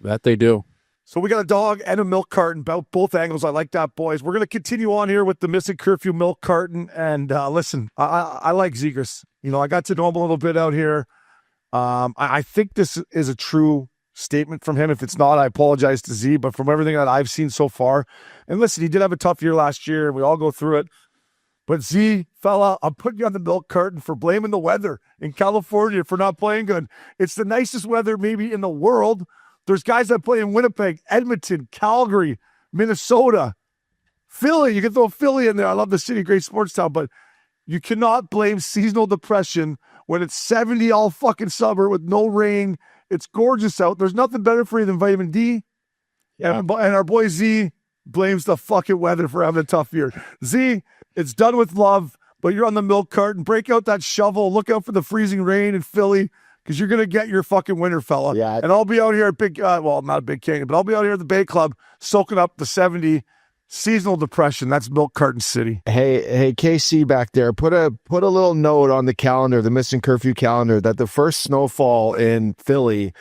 That they do. So we got a dog and a milk carton, both angles. I like that, boys. We're going to continue on here with the Missin Curfew milk carton. And listen, I like Zegras. I got to know him a little bit out here. I think this is a true statement from him. If it's not, I apologize to Z, but from everything that I've seen so far, and listen, he did have a tough year last year, and we all go through it. But Z, fella, I'm putting you on the milk carton for blaming the weather in California for not playing good. It's the nicest weather maybe in the world. There's guys that play in Winnipeg, Edmonton, Calgary, Minnesota, Philly. You can throw Philly in there. I love the city, great sports town, but you cannot blame seasonal depression when it's 70 all fucking summer with no rain. It's gorgeous out. There's nothing better for you than vitamin D. Yeah. And our boy Z blames the fucking weather for having a tough year. Z, it's done with love, but you're on the milk carton. Break out that shovel. Look out for the freezing rain in Philly because you're going to get your fucking winter, fella. Yeah. And I'll be out here at not a Big Canyon, but I'll be out here at the Bay Club soaking up the 70 seasonal depression. That's Milk Carton City. Hey, KC back there, put a little note on the calendar, the Missin Curfew calendar, that the first snowfall in Philly,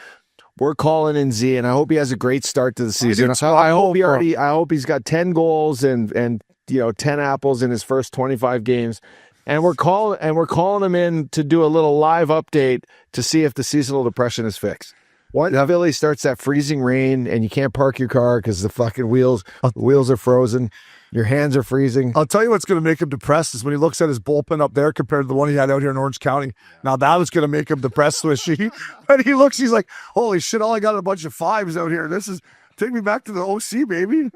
we're calling in Z, and I hope he has a great start to the season. I hope he's got 10 goals and 10 apples in his first 25 games. And we're calling him in to do a little live update to see if the seasonal depression is fixed. What Philly starts that freezing rain and you can't park your car because the fucking wheels are frozen, your hands are freezing. I'll tell you what's going to make him depressed is when he looks at his bullpen up there compared to the one he had out here in Orange County. Now that was going to make him depressed, Swishy. But he's like, holy shit, all I got is a bunch of fives out here. Take me back to the OC, baby.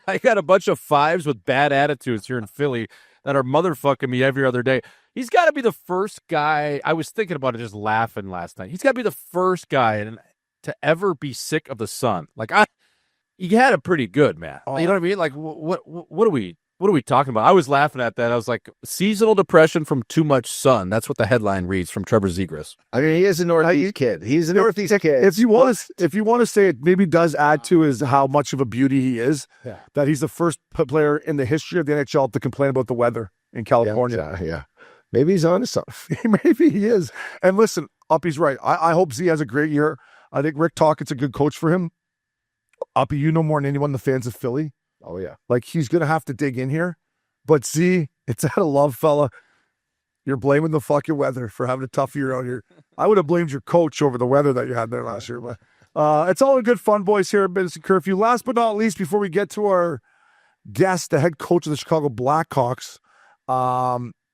I got a bunch of fives with bad attitudes here in Philly that are motherfucking me every other day. He's got to be the first guy. I was thinking about it, just laughing last night. He's got to be the first guy to ever be sick of the sun. He had it pretty good, man. You know what I mean? Like, what are we talking about? I was laughing at that. I was like, seasonal depression from too much sun. That's what the headline reads from Trevor Zegras. I mean, he is a Northeast kid. He's a Northeast kid. If you want to say it, maybe does add to is how much of a beauty he is. Yeah. That he's the first player in the history of the NHL to complain about the weather in California. Yeah. Maybe he's on to something. Maybe he is. And listen, Uppy's right. I hope Z has a great year. I think Rick Tocchet's a good coach for him. Uppy, you know more than anyone the fans of Philly. Oh, yeah. Like, he's going to have to dig in here. But Z, it's out of love, fella. You're blaming the fucking weather for having a tough year out here. I would have blamed your coach over the weather that you had there last year. But it's all in good fun, boys, here at Missin Curfew. Last but not least, before we get to our guest, the head coach of the Chicago Blackhawks,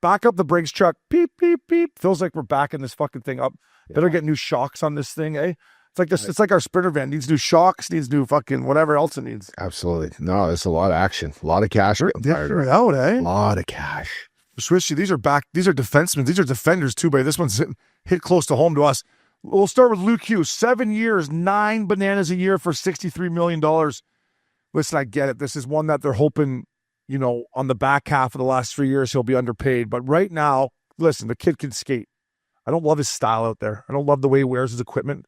back up the Brinks truck. Beep, beep, beep. Feels like we're backing this fucking thing up. Yeah. Better get new shocks on this thing, eh? It's like this. Right. It's like our Sprinter van. Needs new shocks, needs new fucking whatever else it needs. Absolutely. No, there's a lot of action. A lot of cash. They're out, eh? A lot of cash. Swishy, these are defensemen. These are defenders too, but this one's hit close to home to us. We'll start with Luke Hughes. 7 years, 9 bananas a year for $63 million. Listen, I get it. This is one that they're hoping, on the back half of the last 3 years, he'll be underpaid. But right now, listen, the kid can skate. I don't love his style out there. I don't love the way he wears his equipment.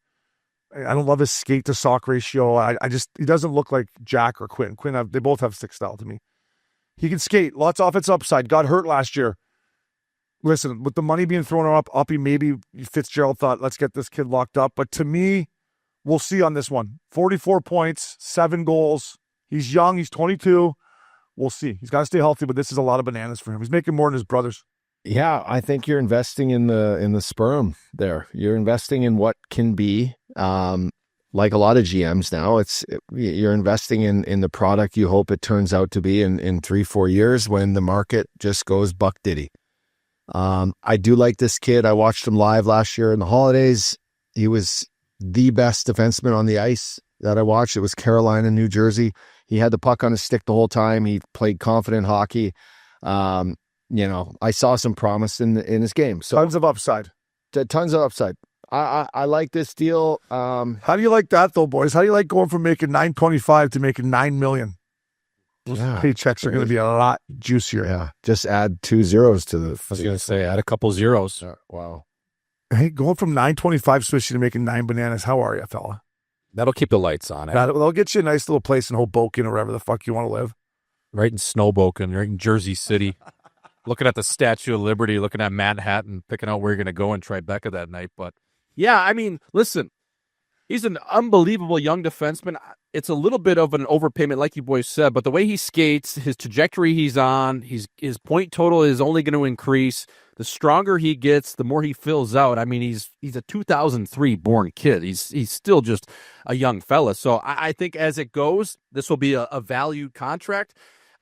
I don't love his skate to sock ratio. He doesn't look like Jack or Quinn. They both have stick style to me. He can skate. Lots of offense upside. Got hurt last year. Listen, with the money being thrown up, maybe Fitzgerald thought, let's get this kid locked up. But to me, we'll see on this one. 44 points, 7 goals. He's young. He's 22. We'll see. He's got to stay healthy, but this is a lot of bananas for him. He's making more than his brothers. Yeah, I think you're investing in the sperm there. You're investing in what can be. Like a lot of GMs now, you're investing in the product you hope it turns out to be in 3-4 years when the market just goes buck diddy. I do like this kid. I watched him live last year in the holidays. He was the best defenseman on the ice that I watched. It was Carolina, New Jersey. He had the puck on his stick the whole time. He played confident hockey. I saw some promise in his game. So tons of upside. Tons of upside. I like this deal. How do you like that though, boys? How do you like going from making $925 to making $9 million? Those paychecks are going to be a lot juicier. Yeah, just add 2 zeros to the. I was going to say add a couple zeros. Wow. Hey, going from $925 Swishy to making 9 bananas. How are you, fella? That'll keep the lights on. That'll get you a nice little place in Hoboken or wherever the fuck you want to live. Right in Snowboken, right in Jersey City. Looking at the Statue of Liberty, looking at Manhattan, picking out where you're going to go in Tribeca that night. But yeah, I mean, listen, He's an unbelievable young defenseman. It's a little bit of an overpayment, like you boys said, but the way he skates, his trajectory he's on, his point total is only going to increase. The stronger he gets, the more he fills out. I mean, he's a 2003 born kid. He's still just a young fella. So I think as it goes, this will be a valued contract.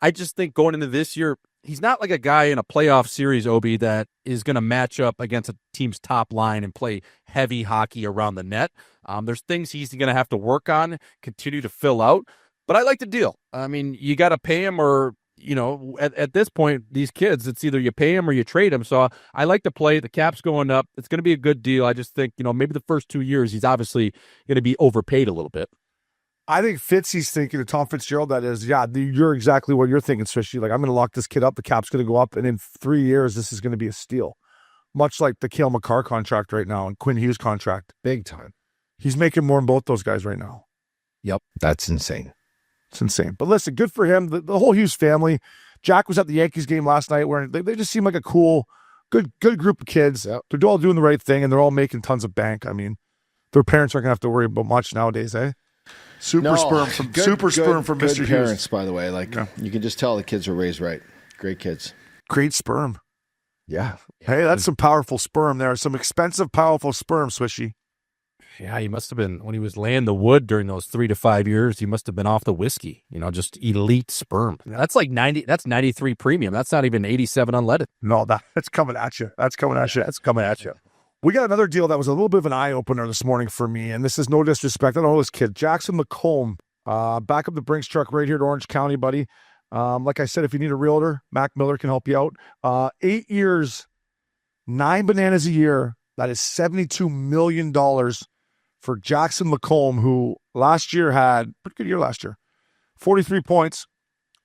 I just think going into this year, he's not like a guy in a playoff series, Obi, that is going to match up against a team's top line and play heavy hockey around the net. There's things he's going to have to work on, continue to fill out. But I like the deal. I mean, you got to pay him or, at this point, these kids, it's either you pay him or you trade him. So I like to play. The cap's going up. It's going to be a good deal. I just think, maybe the first 2 years, he's obviously going to be overpaid a little bit. I think Fitzy's thinking, Tom Fitzgerald, that is, you're exactly what you're thinking, especially like, I'm going to lock this kid up. The cap's going to go up. And in 3 years, this is going to be a steal. Much like the Cale Makar contract right now and Quinn Hughes contract. Big time. He's making more than both those guys right now. Yep. That's insane. It's insane. But listen, good for him. The whole Hughes family. Jack was at the Yankees game last night where they just seem like a cool, good group of kids. Yep. They're all doing the right thing, and they're all making tons of bank. I mean, their parents aren't going to have to worry about much nowadays, eh? Super sperm from Mr. Hughes. Parents, by the way. Like, Yeah. you can just tell the kids were raised right. Great kids. Great sperm. Yeah. Hey, that's some powerful sperm there. Some expensive, powerful sperm, Swishy. Yeah, he must have been, when he was laying the wood during those 3 to 5 years, he must have been off the whiskey, just elite sperm. That's like 90, that's 93 premium. That's not even 87 unleaded. No, that's coming at you. That's coming at you. We got another deal that was a little bit of an eye-opener this morning for me, and this is no disrespect. I don't know this kid. Jackson Lacombe, back up the Brinks truck right here to Orange County, buddy. Like I said, if you need a realtor, Mac Miller can help you out. 8 years, 9 bananas a year. That is $72 million for Jackson Lacombe, who last year had, pretty good year last year, 43 points,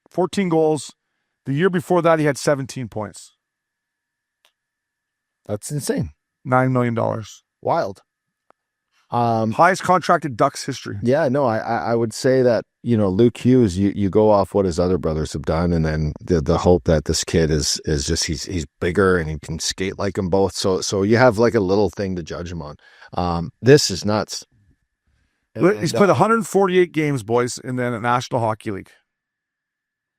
14 goals. The year before that, he had 17 points. That's insane. $9 million. Wild. Highest contracted Ducks history. Yeah, no, I would say that, Luke Hughes, you go off what his other brothers have done, and then the hope that this kid is just he's bigger and he can skate like them both. So you have like a little thing to judge him on. This is nuts. He's played 148 games, boys, in the National Hockey League.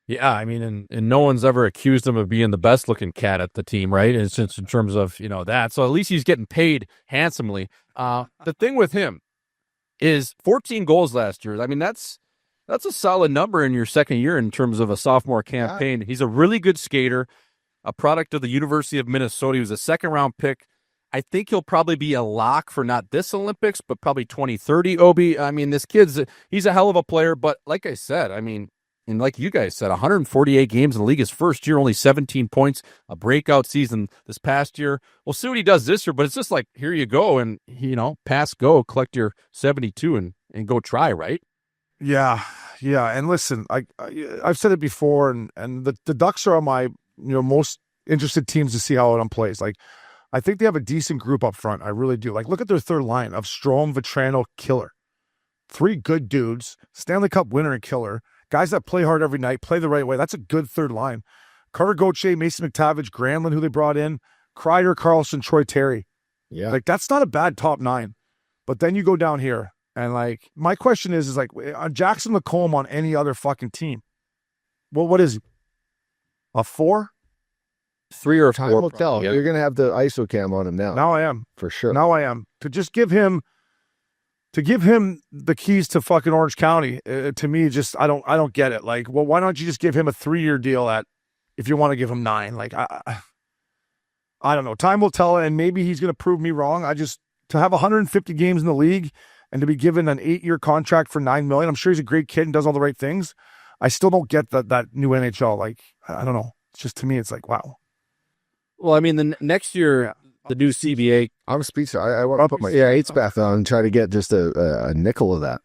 Yeah, I mean, and no one's ever accused him of being the best looking cat at the team, right? It's just in terms of, that. So at least he's getting paid handsomely. The thing with him is 14 goals last year. I mean, that's a solid number in your second year in terms of a sophomore campaign. Yeah. He's a really good skater, a product of the University of Minnesota. He was a second-round pick. I think he'll probably be a lock for not this Olympics, but probably 2030, Obi. I mean, this he's a hell of a player, but like I said, I mean, and like you guys said, 148 games in the league his first year, only 17 points, a breakout season this past year. We'll see what he does this year, but it's just like, here you go, and, pass, go, collect your 72 and go try, right? Yeah. And listen, I've said it before, and the Ducks are on my most interested teams to see how it plays. Like, I think they have a decent group up front. I really do. Like, look at their third line of Strome, Vetrano, Killer. 3 good dudes, Stanley Cup winner and Killer. Guys that play hard every night, play the right way. That's a good third line. Carter Gauthier, Mason McTavish, Granlund, who they brought in, Kreider, Carlson, Troy Terry. Yeah. Like, that's not a bad top 9. But then you go down here, and, like, my question is like, on Jackson Lacombe on any other fucking team, well, what is he? A 4? 3 or 4. Time will tell. You're going to have the ISO cam on him now. Now I am. For sure. Now I am. To just give him the keys to fucking Orange County, to me, just I don't get it. Like, well, why don't you just give him a 3-year deal if you want to give him 9? Like, I don't know. Time will tell, and maybe he's going to prove me wrong. To have 150 games in the league and to be given an 8-year contract for $9 million, I'm sure he's a great kid and does all the right things. I still don't get that new NHL. Like, I don't know. It's just, to me, it's like, wow. Well, I mean, the next year, the new CBA. I'm speechless. I want to put my 8-spath on and try to get just a nickel of that.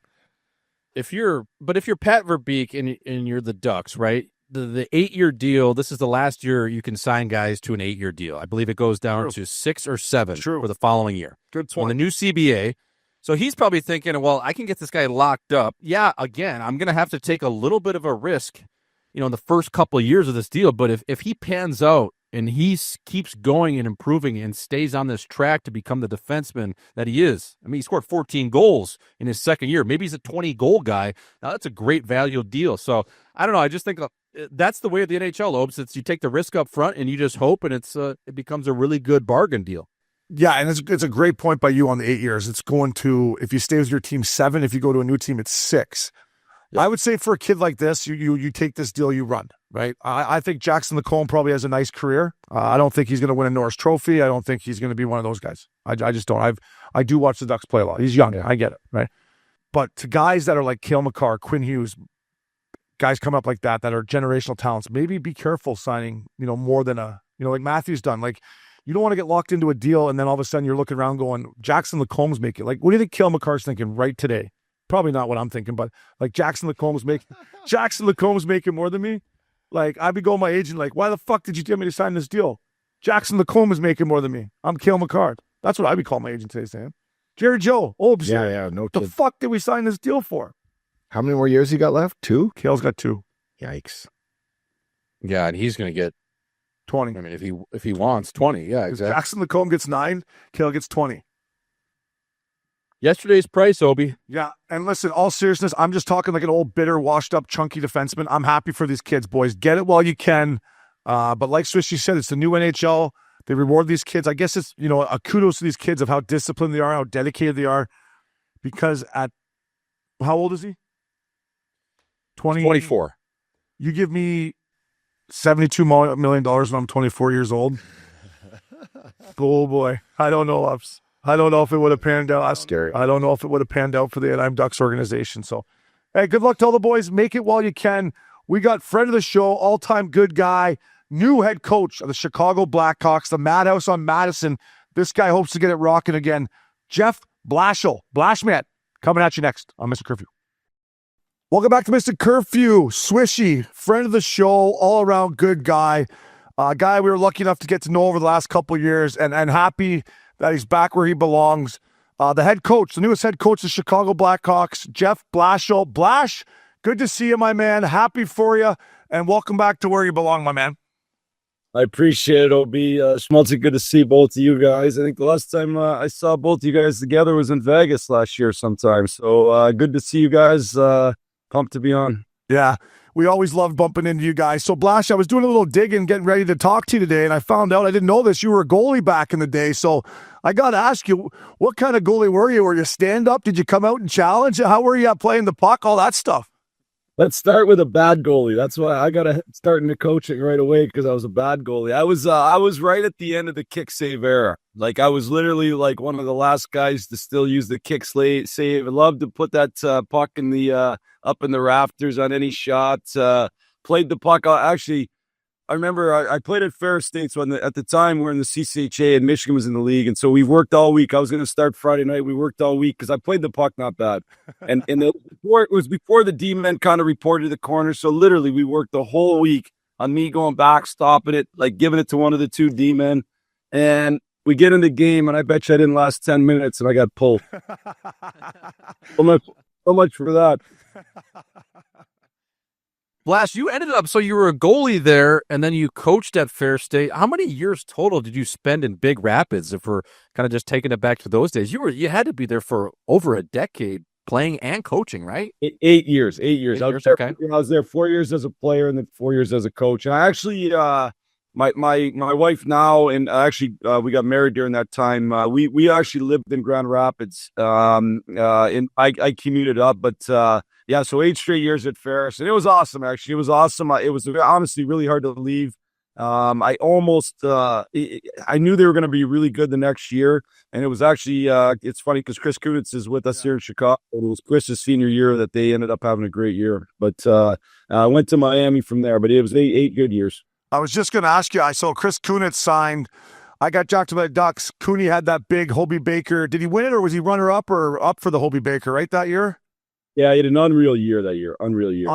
If you're Pat Verbeek and you're the Ducks, right? The 8-year deal, this is the last year you can sign guys to an 8-year deal. I believe it goes down to 6 or 7 for the following year. Good point. On the new CBA. So he's probably thinking, well, I can get this guy locked up. Yeah, again, I'm going to have to take a little bit of a risk, in the first couple of years of this deal. But if he pans out and keeps going and improving and stays on this track to become the defenseman that he is. I mean, he scored 14 goals in his second year. Maybe he's a 20-goal guy. Now, that's a great value deal. So, I don't know. I just think that's the way of the NHL, Obes. It's you take the risk up front and you just hope, and it becomes a really good bargain deal. Yeah, and it's a great point by you on the 8 years. It's going to, if you stay with your team, 7. If you go to a new team, it's 6. Yep. I would say for a kid like this, you take this deal, you run, right? I think Jackson Lacombe probably has a nice career. I don't think he's going to win a Norris Trophy. I don't think he's going to be one of those guys. I just don't. I do watch the Ducks play a lot. He's young. Yeah. I get it, right? But to guys that are like Cale Makar, Quinn Hughes, guys come up like that are generational talents, maybe be careful signing, more than like Matthew's done. Like, you don't want to get locked into a deal and then all of a sudden you're looking around going, Jackson Lacombe's making. Like, what do you think Cale Makar's thinking right today? Probably not what I'm thinking, but like Jackson Lacombe's making more than me. Like, I'd be going to my agent like, why the fuck did you get me to sign this deal? Jackson Lacombe is making more than me. I'm Cale Makar. That's what I'd be calling my agent today, Sam. Jerry Joe, Obes. Yeah, no the kid. Fuck did we sign this deal for? How many more years he got left? 2? Cale's got 2. Yikes. Yeah, and he's going to get 20. I mean, if he wants 20, yeah, exactly. Jackson Lacombe gets 9, Cale gets 20. Yesterday's price, Obi. Yeah, and listen, all seriousness, I'm just talking like an old, bitter, washed-up, chunky defenseman. I'm happy for these kids, boys. Get it while you can. But like Swishy said, it's the new NHL. They reward these kids. I guess it's, a kudos to these kids of how disciplined they are, how dedicated they are. Because at, how old is he? 24. You give me $72 million when I'm 24 years old. Oh, boy. I don't know, Ups. I don't know if it would have panned out. That's scary. I don't know if it would have panned out for the Anaheim Ducks organization. So, hey, good luck to all the boys. Make it while you can. We got friend of the show, all-time good guy, new head coach of the Chicago Blackhawks, the Madhouse on Madison. This guy hopes to get it rocking again. Jeff Blashill, Blashman, coming at you next on Missin Curfew. Welcome back to Missin Curfew. Swishy, friend of the show, all-around good guy. A guy we were lucky enough to get to know over the last couple of years, and happy that he's back where he belongs. The head coach, the newest head coach of the Chicago Blackhawks, Jeff Blashill. Blash, good to see you, my man. Happy for you, and welcome back to where you belong, my man. I appreciate it, OB. Schmaltzy, good to see both of you guys. I think the last time I saw both of you guys together was in Vegas last year sometime. So good to see you guys. Pumped to be on. Yeah, we always love bumping into you guys. So, Blash, I was doing a little digging, getting ready to talk to you today, and I found out, I didn't know this, you were a goalie back in the day. So I got to ask you, what kind of goalie were you? Were you stand-up? Did you come out and challenge? How were you at playing the puck? All that stuff. Let's start with a bad goalie. That's why I got to start into coaching right away, because I was a bad goalie. I was right at the end of the kick save era. Like, I was literally like one of the last guys to still use the kick save. I loved to put that puck in the up in the rafters on any shot. Played the puck. I remember I played at Fair State. So at the time, we were in the CCHA and Michigan was in the league. And so we worked all week. I was going to start Friday night. We worked all week because I played the puck not bad. And it was before the D-men kind of reported the corner. So literally we worked the whole week on me going back, stopping it, like giving it to one of the 2 D-men. And we get in the game, and I bet you I didn't last 10 minutes, and I got pulled. So much for that. Blash, you ended up, so you were a goalie there, and then you coached at Fair State. How many years total did you spend in Big Rapids? If we're kind of just taking it back to those days, you had to be there for over a decade playing and coaching, right? 8 years. 8 years. I was there 4 years as a player and then 4 years as a coach. And I actually, my wife now, and actually we got married during that time. We actually lived in Grand Rapids. I commuted up, but. Yeah, so 8 straight years at Ferris, and it was awesome, actually. It was awesome. It was honestly really hard to leave. I knew they were going to be really good the next year, and it was actually, it's funny because Chris Kunitz is with us here in Chicago. It was Chris's senior year that they ended up having a great year. But I went to Miami from there, but it was eight good years. I was just going to ask you, I saw Chris Kunitz signed. I got jacked by the Ducks. Cooney had that big Hobie Baker. Did he win it, or was he runner-up or up for the Hobie Baker, right, that year? Yeah, he had an unreal year that year. Unreal year.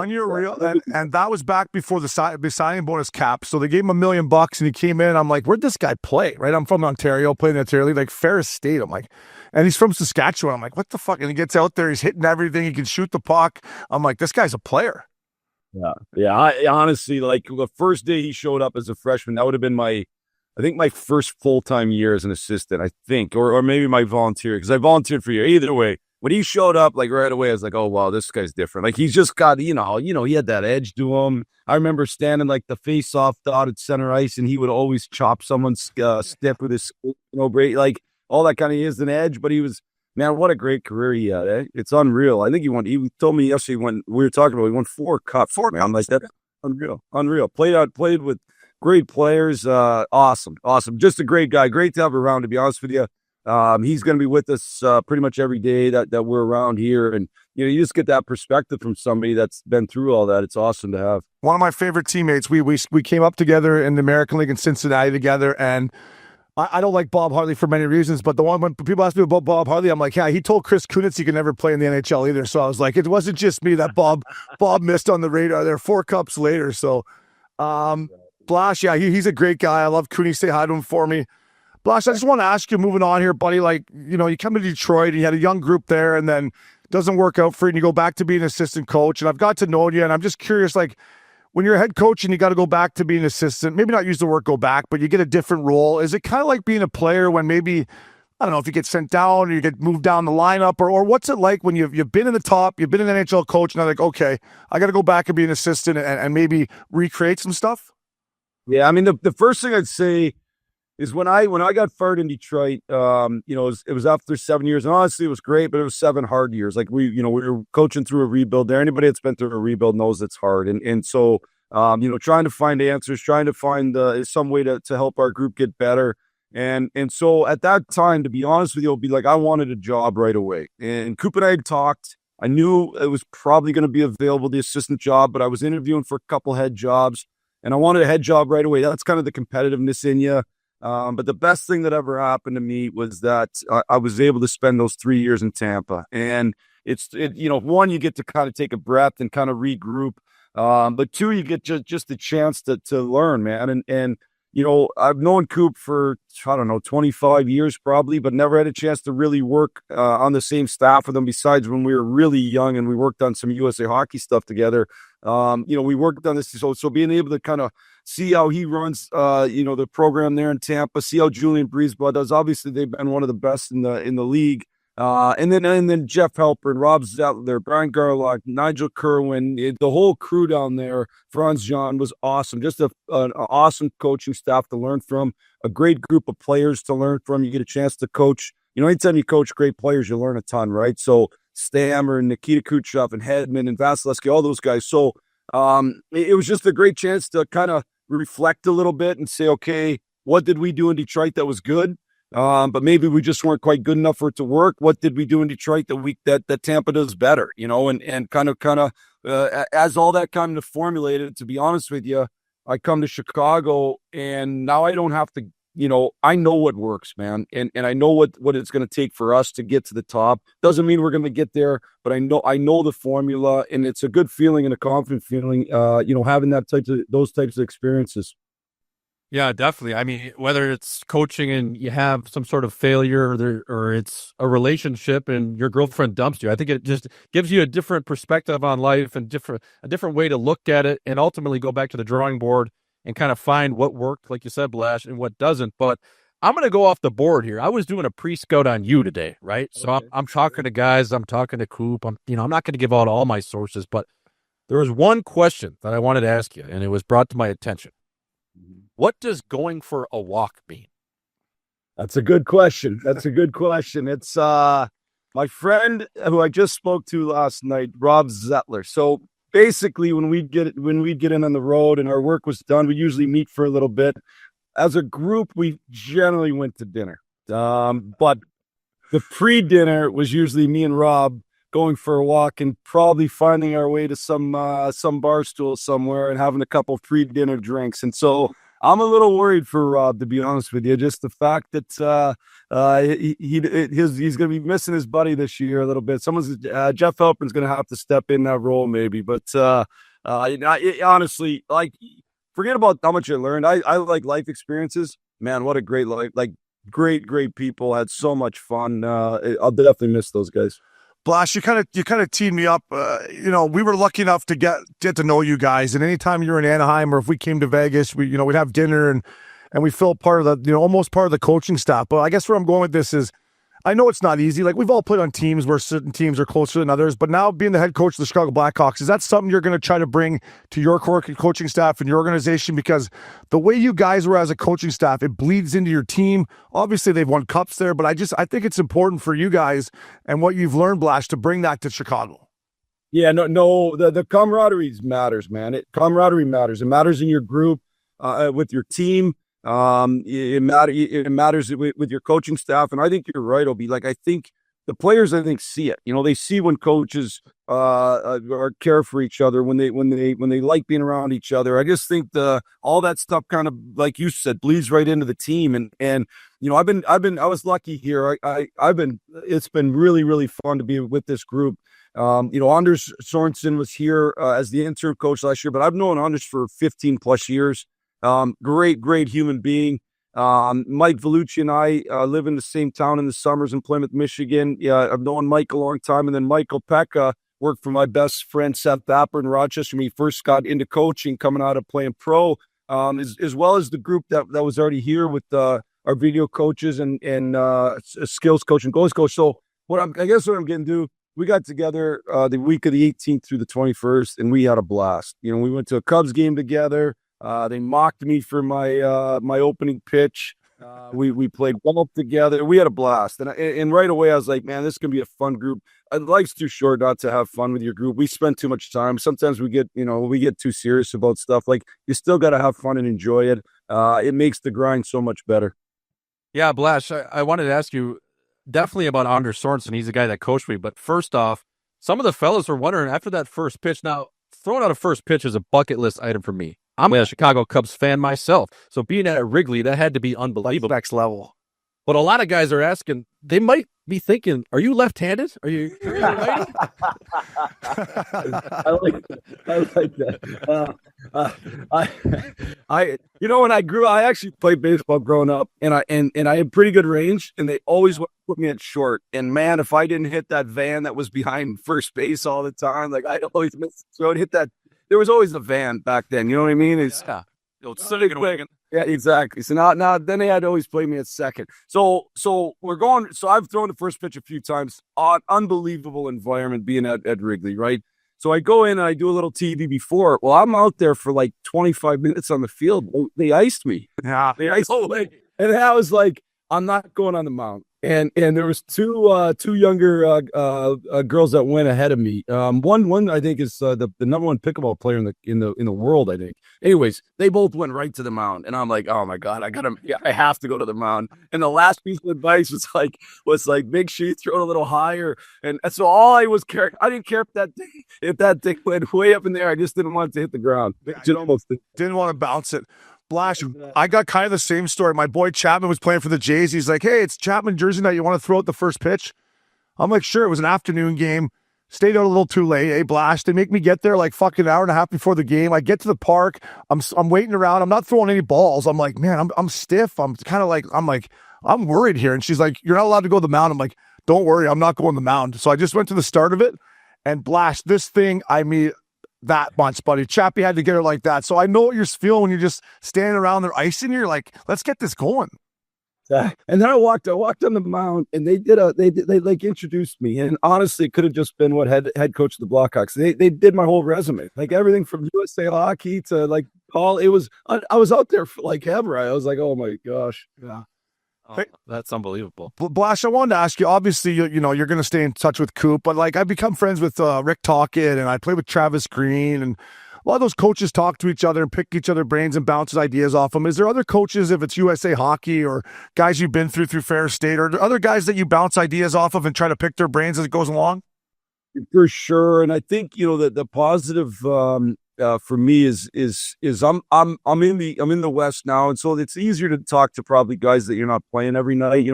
And that was back before the signing bonus cap. So they gave him $1 million, and he came in. I'm like, where'd this guy play? Right? I'm from Ontario, playing in the Ontario League, like Ferris State. I'm like, and he's from Saskatchewan. I'm like, what the fuck? And he gets out there, he's hitting everything. He can shoot the puck. I'm like, this guy's a player. Yeah. I honestly, like, the first day he showed up as a freshman, that would have been I think my first full-time year as an assistant, I think, or maybe my volunteer, because I volunteered for a year. Either way, when he showed up, like, right away, I was like, oh, wow, this guy's different. Like, he's just got, he had that edge to him. I remember standing, like, the face-off dot at center ice, and he would always chop someone's stiff with his, like, all that kind of, he has an edge, but he was, man, what a great career he had, eh? It's unreal. I think he told me yesterday when we were talking about, he won 4 cups, man. I'm like, that's unreal. Played with great players. Awesome. Just a great guy. Great to have around, to be honest with you. He's going to be with us pretty much every day that we're around here. And, you just get that perspective from somebody that's been through all that. It's awesome to have. One of my favorite teammates. We came up together in the American League in Cincinnati together, and I don't like Bob Hartley for many reasons, but when people ask me about Bob Hartley, I'm like, yeah, he told Chris Kunitz he could never play in the NHL either. So I was like, it wasn't just me that Bob missed on the radar there 4 cups later. So Blash, yeah, he's a great guy. I love Cooney. Say hi to him for me. Blash, I just want to ask you, moving on here, buddy, like, you come to Detroit and you had a young group there, and then it doesn't work out for you, and you go back to being an assistant coach, and I've got to know you, and I'm just curious, like, when you're a head coach and you got to go back to being an assistant, maybe not use the word go back, but you get a different role. Is it kind of like being a player when maybe, I don't know, if you get sent down or you get moved down the lineup, or what's it like when you've been in the top, you've been an NHL coach, and I'm like, okay, I got to go back and be an assistant and maybe recreate some stuff? Yeah, I mean, the first thing I'd say is when I got fired in Detroit, it was after 7 years, and honestly, it was great, but it was 7 hard years. Like, we were coaching through a rebuild there. Anybody that's been through a rebuild knows it's hard, and so trying to find answers, trying to find some way to help our group get better, and so at that time, to be honest with you, it'll be like I wanted a job right away, and Coop and I had talked. I knew it was probably going to be available, the assistant job, but I was interviewing for a couple head jobs. And I wanted a head job right away. That's kind of the competitiveness in you. But the best thing that ever happened to me was that I was able to spend those 3 years in Tampa. And one, you get to kind of take a breath and kind of regroup. But 2, you get just the chance to learn, man. And I've known Coop for, 25 years probably, but never had a chance to really work on the same staff with him besides when we were really young and we worked on some USA hockey stuff together. We worked on this. So being able to kind of see how he runs, the program there in Tampa, see how Julian Breezeblood does. Obviously, they've been one of the best in the league. And then Jeff Helper and Rob Zettler, Brian Garlock, Nigel Kerwin, the whole crew down there, Franz John was awesome. Just an awesome coaching staff to learn from, a great group of players to learn from. You get a chance to coach. Anytime you coach great players, you learn a ton, right? So Stammer and Nikita Kucherov and Hedman and Vasilevsky, all those guys. So it was just a great chance to kind of reflect a little bit and say, okay, what did we do in Detroit that was good? But maybe we just weren't quite good enough for it to work. What did we do in Detroit that Tampa does better? And kind of as all that kind of formulated, to be honest with you, I come to Chicago and now I don't have to, I know what works, man. And I know what it's going to take for us to get to the top. Doesn't mean we're going to get there, but I know the formula, and it's a good feeling and a confident feeling, having those types of experiences. Yeah, definitely. I mean, whether it's coaching and you have some sort of failure or it's a relationship and your girlfriend dumps you, I think it just gives you a different perspective on life and a different way to look at it, and ultimately go back to the drawing board and kind of find what worked, like you said, Blash, and what doesn't. But I'm going to go off the board here. I was doing a pre-scout on you today, right? So okay. I'm talking to guys. I'm talking to Coop. I'm not going to give out all my sources, but there was one question that I wanted to ask you, and it was brought to my attention. What does going for a walk mean? That's a good question. It's my friend who I just spoke to last night, Rob Zettler. So basically, when we'd get in on the road and our work was done, we usually meet for a little bit. As a group, we generally went to dinner. But the pre-dinner was usually me and Rob going for a walk and probably finding our way to some bar stool somewhere and having a couple pre-dinner drinks. And so I'm a little worried for Rob, to be honest with you. Just the fact that he's going to be missing his buddy this year a little bit. Jeff Helpern's going to have to step in that role maybe. But honestly, like, forget about how much I learned. I like life experiences. Man, what a great life! Like, great people. Had so much fun. I'll definitely miss those guys. Blash, you kind of teed me up. We were lucky enough to get to know you guys, and anytime you're in Anaheim or if we came to Vegas, we'd have dinner and we felt part of the, almost part of the coaching staff. But I guess where I'm going with this is, I know it's not easy. Like, we've all played on teams where certain teams are closer than others, but now being the head coach of the Chicago Blackhawks, is that something you're going to try to bring to your coaching staff and your organization? Because the way you guys were as a coaching staff, it bleeds into your team. Obviously, they've won cups there, but I think it's important for you guys and what you've learned, Blash, to bring that to Chicago. Yeah, no, the camaraderie matters, man. Camaraderie matters. It matters in your group, with your team. It matters with your coaching staff, and I think you're right, Obi. Like, I think the players, see it. They see when coaches are care for each other, when they like being around each other. I just think all that stuff kind of, like you said, bleeds right into the team. And I was lucky here. It's been really, really fun to be with this group. Anders Sorensen was here as the interim coach last year, but I've known Anders for 15 plus years. Great human being. Mike Vellucci and I live in the same town in the summers in Plymouth, Michigan. Yeah, I've known Mike a long time. And then Michael Pekka worked for my best friend Seth Bapper in Rochester when he first got into coaching, coming out of playing pro, as well as the group that was already here with our video coaches and skills coach and goals coach. So what I'm getting to, we got together the week of the 18th through the 21st, and we had a blast. We went to a Cubs game together. They mocked me for my opening pitch. We played golf together. We had a blast, and right away I was like, man, this is gonna be a fun group. Life's too short not to have fun with your group. We spend too much time. Sometimes we get too serious about stuff. Like, you still got to have fun and enjoy it. It makes the grind so much better. Yeah, Blash, I wanted to ask you definitely about Anders Sorensen. He's the guy that coached me. But first off, some of the fellas were wondering after that first pitch. Now, throwing out a first pitch is a bucket list item for me. I'm a Chicago Cubs fan myself, so being at Wrigley, that had to be unbelievable. Next level. But a lot of guys are asking, they might be thinking, are you left-handed? Are you righty? I like that. When I grew up, I actually played baseball growing up, and I had pretty good range, and they always put me at short. And man, if I didn't hit that van that was behind first base all the time, like, I'd always miss. So I'd hit that. There was always a van back then. You know what I mean? Yeah, exactly. So now then they had to always play me at second. So we're going. So I've thrown the first pitch a few times. Unbelievable environment being at Wrigley, right? So I go in and I do a little TV before. Well, I'm out there for like 25 minutes on the field. They iced me. Yeah, they iced me. And I was like, I'm not going on the mound. And there was two younger girls that went ahead of me. One I think is the number one pickleball player in the world, I think. Anyways, they both went right to the mound, and I'm like, oh my god, I have to go to the mound. And the last piece of advice was like make sure you throw it a little higher. And so all I was caring, I didn't care if that thing went way up in the air. I just didn't want it to hit the ground. Didn't want to bounce it. Blash, I got kind of the same story. My boy Chapman was playing for the Jays. He's like, hey, it's Chapman jersey night. You want to throw out the first pitch? I'm like, sure. It was an afternoon game. Stayed out a little too late. Hey, Blash, they make me get there like fucking an hour and a half before the game. I get to the park. I'm waiting around. I'm not throwing any balls. I'm like, man, I'm stiff. I'm worried here. And she's like, you're not allowed to go to the mound. I'm like, don't worry. I'm not going to the mound. So I just went to the start of it, and Blash, this thing, that much, buddy. Chappie had to get her like that. So I know what you're feeling when you're just standing around there icing. You're like, let's get this going. And then I walked on the mound, and they like introduced me. And honestly, it could have just been what head coach of the Blackhawks. They did my whole resume, like everything from USA Hockey to like Paul. I was out there for like ever. I was like, oh my gosh, yeah. Oh, that's unbelievable. Blash, I wanted to ask you, obviously, you're going to stay in touch with Coop, but like, I've become friends with Rick Tocchet, and I play with Travis Green, and a lot of those coaches talk to each other and pick each other's brains and bounce ideas off them. Is there other coaches, if it's USA Hockey or guys you've been through Fair State, or other guys that you bounce ideas off of and try to pick their brains as it goes along? For sure. And I think, the positive for me is I'm in the West now, and so it's easier to talk to probably guys that you're not playing every night.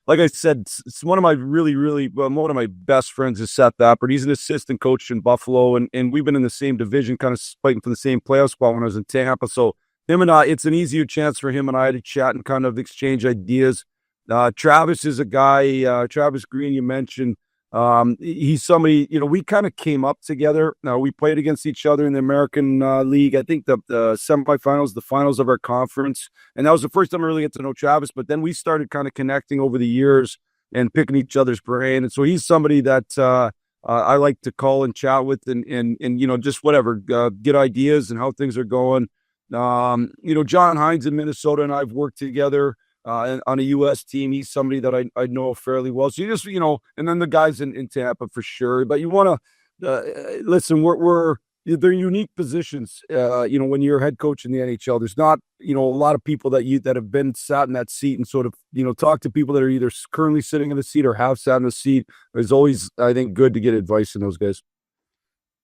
Like I said, it's one of my one of my best friends is Seth Bapper. He's an assistant coach in Buffalo, and we've been in the same division, kind of fighting for the same playoff spot when I was in Tampa. So him and I, it's an easier chance for him and I to chat and kind of exchange ideas. Travis is a guy, Travis Green, you mentioned. He's somebody, we kind of came up together. Now we played against each other in the American League. I think the semifinals, the finals of our conference. And that was the first time I really get to know Travis. But then we started kind of connecting over the years and picking each other's brain. And so he's somebody that I like to call and chat with and just whatever, get ideas and how things are going. John Hines in Minnesota and I've worked together on a U.S. team. He's somebody that I know fairly well. So you just, and then the guys in Tampa for sure. But you want to listen, they're unique positions. When you're a head coach in the NHL, there's not, a lot of people that have been sat in that seat and sort of, talk to people that are either currently sitting in the seat or have sat in the seat. It's always, I think, good to get advice from those guys.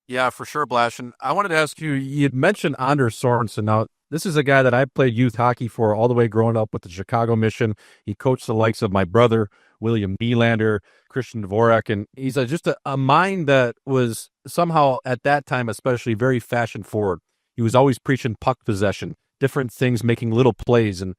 Yeah, for sure, Blash. And I wanted to ask you, you'd mentioned Anders Sorensen. Now, this is a guy that I played youth hockey for all the way growing up with the Chicago Mission. He coached the likes of my brother, William Nylander, Christian Dvorak, and he's just a mind that was somehow at that time especially very fashion forward. He was always preaching puck possession, different things, making little plays. And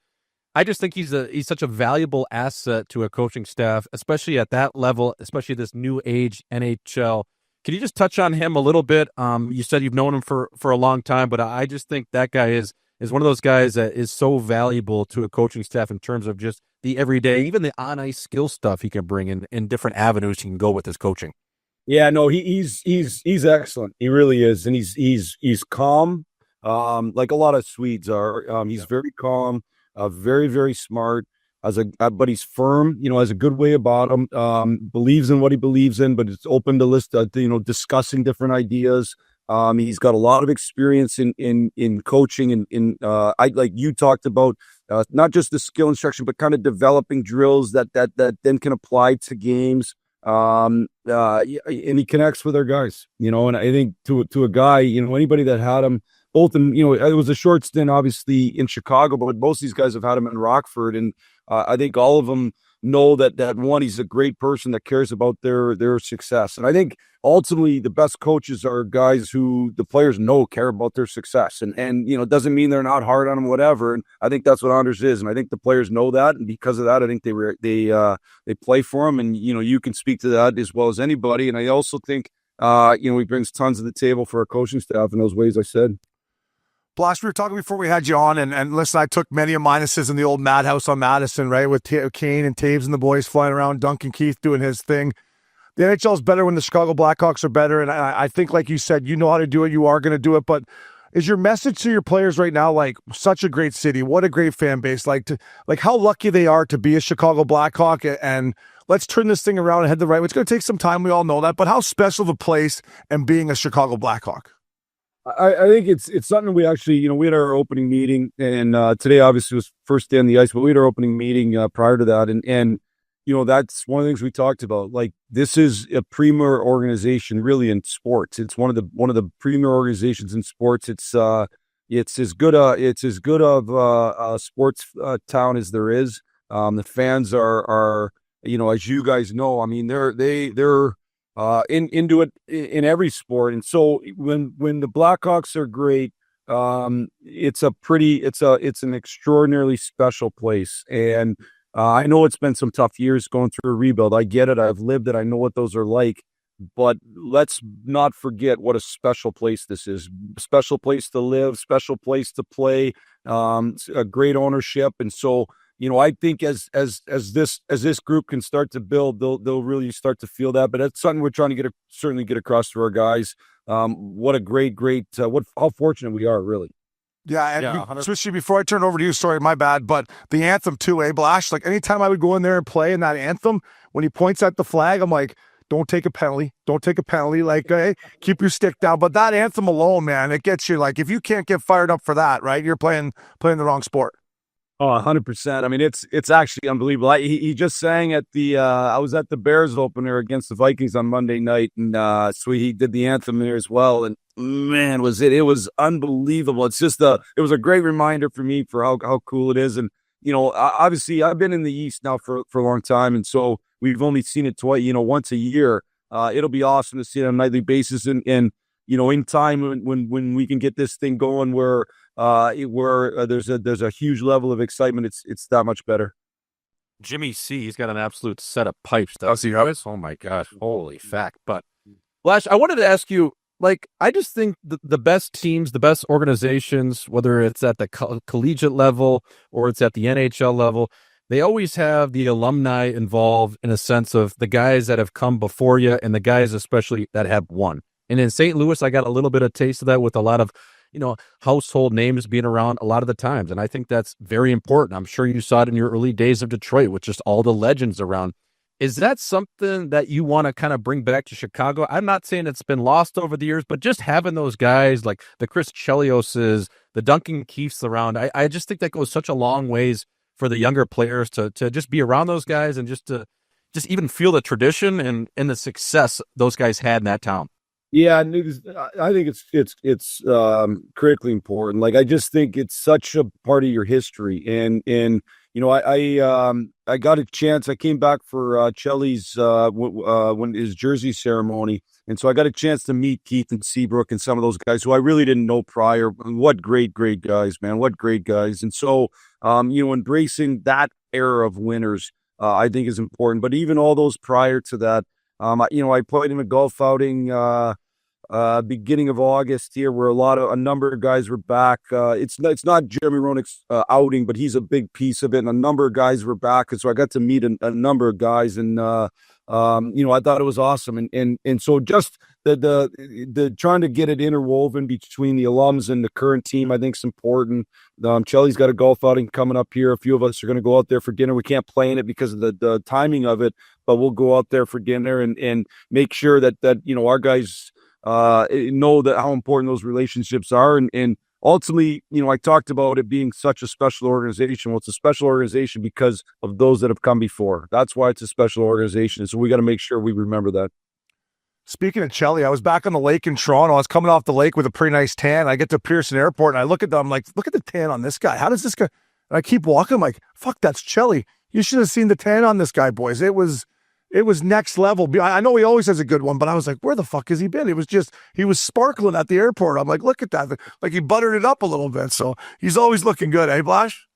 I just think he's such a valuable asset to a coaching staff, especially at that level, especially this new age NHL. Can you just touch on him a little bit? You said you've known him for a long time, but I just think that guy is one of those guys that is so valuable to a coaching staff in terms of just the everyday, even the on-ice skill stuff he can bring in different avenues he can go with his coaching. Yeah, no, he's excellent. He really is, and he's calm, like a lot of Swedes are. He's very calm, very very smart. But he's firm, has a good way about him, believes in what he believes in, but it's open to discussing different ideas. He's got a lot of experience in coaching and I like you talked about, not just the skill instruction, but kind of developing drills that then can apply to games. And he connects with our guys, and I think to a guy, anybody that had him both in, it was a short stint obviously in Chicago, but most of these guys have had him in Rockford. And I think all of them know that one, he's a great person that cares about their success. And I think ultimately the best coaches are guys who the players care about their success. And it doesn't mean they're not hard on them, whatever. And I think that's what Anders is. And I think the players know that. And because of that, I think they play for him. And, you can speak to that as well as anybody. And I also think, he brings tons to the table for our coaching staff in those ways I said. Blash, we were talking before we had you on, and listen, I took many of minuses in the old madhouse on Madison, right, with Kane and Taves and the boys flying around, Duncan Keith doing his thing. The NHL is better when the Chicago Blackhawks are better, and I think, like you said, you know how to do it, you are going to do it, but is your message to your players right now, like, such a great city, what a great fan base, like how lucky they are to be a Chicago Blackhawk, and let's turn this thing around and head the right way. It's going to take some time, we all know that, but how special of a place and being a Chicago Blackhawk? I think it's something we actually, we had our opening meeting, and today obviously was first day on the ice, but we had our opening meeting prior to that, and that's one of the things we talked about. Like, this is a premier organization, really, in sports. It's one of the premier organizations in sports. It's as good of a sports town as there is. The fans are as you guys know, I mean, they're into it in every sport. And so when the Blackhawks are great, it's an extraordinarily special place. And I know it's been some tough years going through a rebuild. I get it. I've lived it. I know what those are like. But let's not forget what a special place this is. Special place to live, special place to play, a great ownership. And so, I think as this group can start to build, they'll really start to feel that. But that's something we're trying to certainly get across to our guys. What a great, how fortunate we are, really. Yeah, and especially before I turn it over to you, sorry, my bad, but the anthem too, Blash? Like, anytime I would go in there and play in that anthem, when he points at the flag, I'm like, don't take a penalty. Like, hey, keep your stick down. But that anthem alone, man, it gets you, like, if you can't get fired up for that, right, you're playing the wrong sport. Oh, 100%. I mean, it's actually unbelievable. He just sang at I was at the Bears opener against the Vikings on Monday night, and so he did the anthem there as well. And man, it was unbelievable. It's just it was a great reminder for me for how cool it is. And, obviously I've been in the East now for a long time. And so we've only seen it twice, once a year. It'll be awesome to see it on a nightly basis. And in time when we can get this thing going where there's a huge level of excitement, it's that much better. Jimmy C, he's got an absolute set of pipes. Does he have it? Oh my gosh, holy fact. But Flash, I wanted to ask you, like, I just think the best teams, the best organizations, whether it's at the collegiate level or it's at the NHL level, they always have the alumni involved in a sense of the guys that have come before you and the guys especially that have won. And in St. Louis, I got a little bit of taste of that with a lot of, household names being around a lot of the times. And I think that's very important. I'm sure you saw it in your early days of Detroit with just all the legends around. Is that something that you want to kind of bring back to Chicago? I'm not saying it's been lost over the years, but just having those guys like the Chris Chelioses, the Duncan Keiths around, I just think that goes such a long ways for the younger players to just be around those guys and just even feel the tradition and the success those guys had in that town. Yeah, I think it's critically important. Like, I just think it's such a part of your history, and I got a chance. I came back for Chelly's when his jersey ceremony, and so I got a chance to meet Keith and Seabrook and some of those guys who I really didn't know prior. What great guys, man! What great guys! And so embracing that era of winners, I think is important. But even all those prior to that. I played in a golf outing beginning of August here, where a number of guys were back. It's not Jeremy Roenick's outing, but he's a big piece of it, and a number of guys were back, and so I got to meet a number of guys, and I thought it was awesome, and so just the trying to get it interwoven between the alums and the current team, I think is important. Chelly's got a golf outing coming up here. A few of us are going to go out there for dinner. We can't play in it because of the timing of it, but we'll go out there for dinner and make sure that our guys know that how important those relationships are. And ultimately, I talked about it being such a special organization. Well, it's a special organization because of those that have come before. That's why it's a special organization. So we got to make sure we remember that. Speaking of Chelly, I was back on the lake in Toronto. I was coming off the lake with a pretty nice tan. I get to Pearson Airport and I look at them, I'm like, look at the tan on this guy. How does this guy? And I keep walking. I'm like, fuck, that's Chelly. You should have seen the tan on this guy, boys. It was next level. I know he always has a good one, but I was like, where the fuck has he been? He was sparkling at the airport. I'm like, look at that. Like he buttered it up a little bit. So he's always looking good, eh, Blash?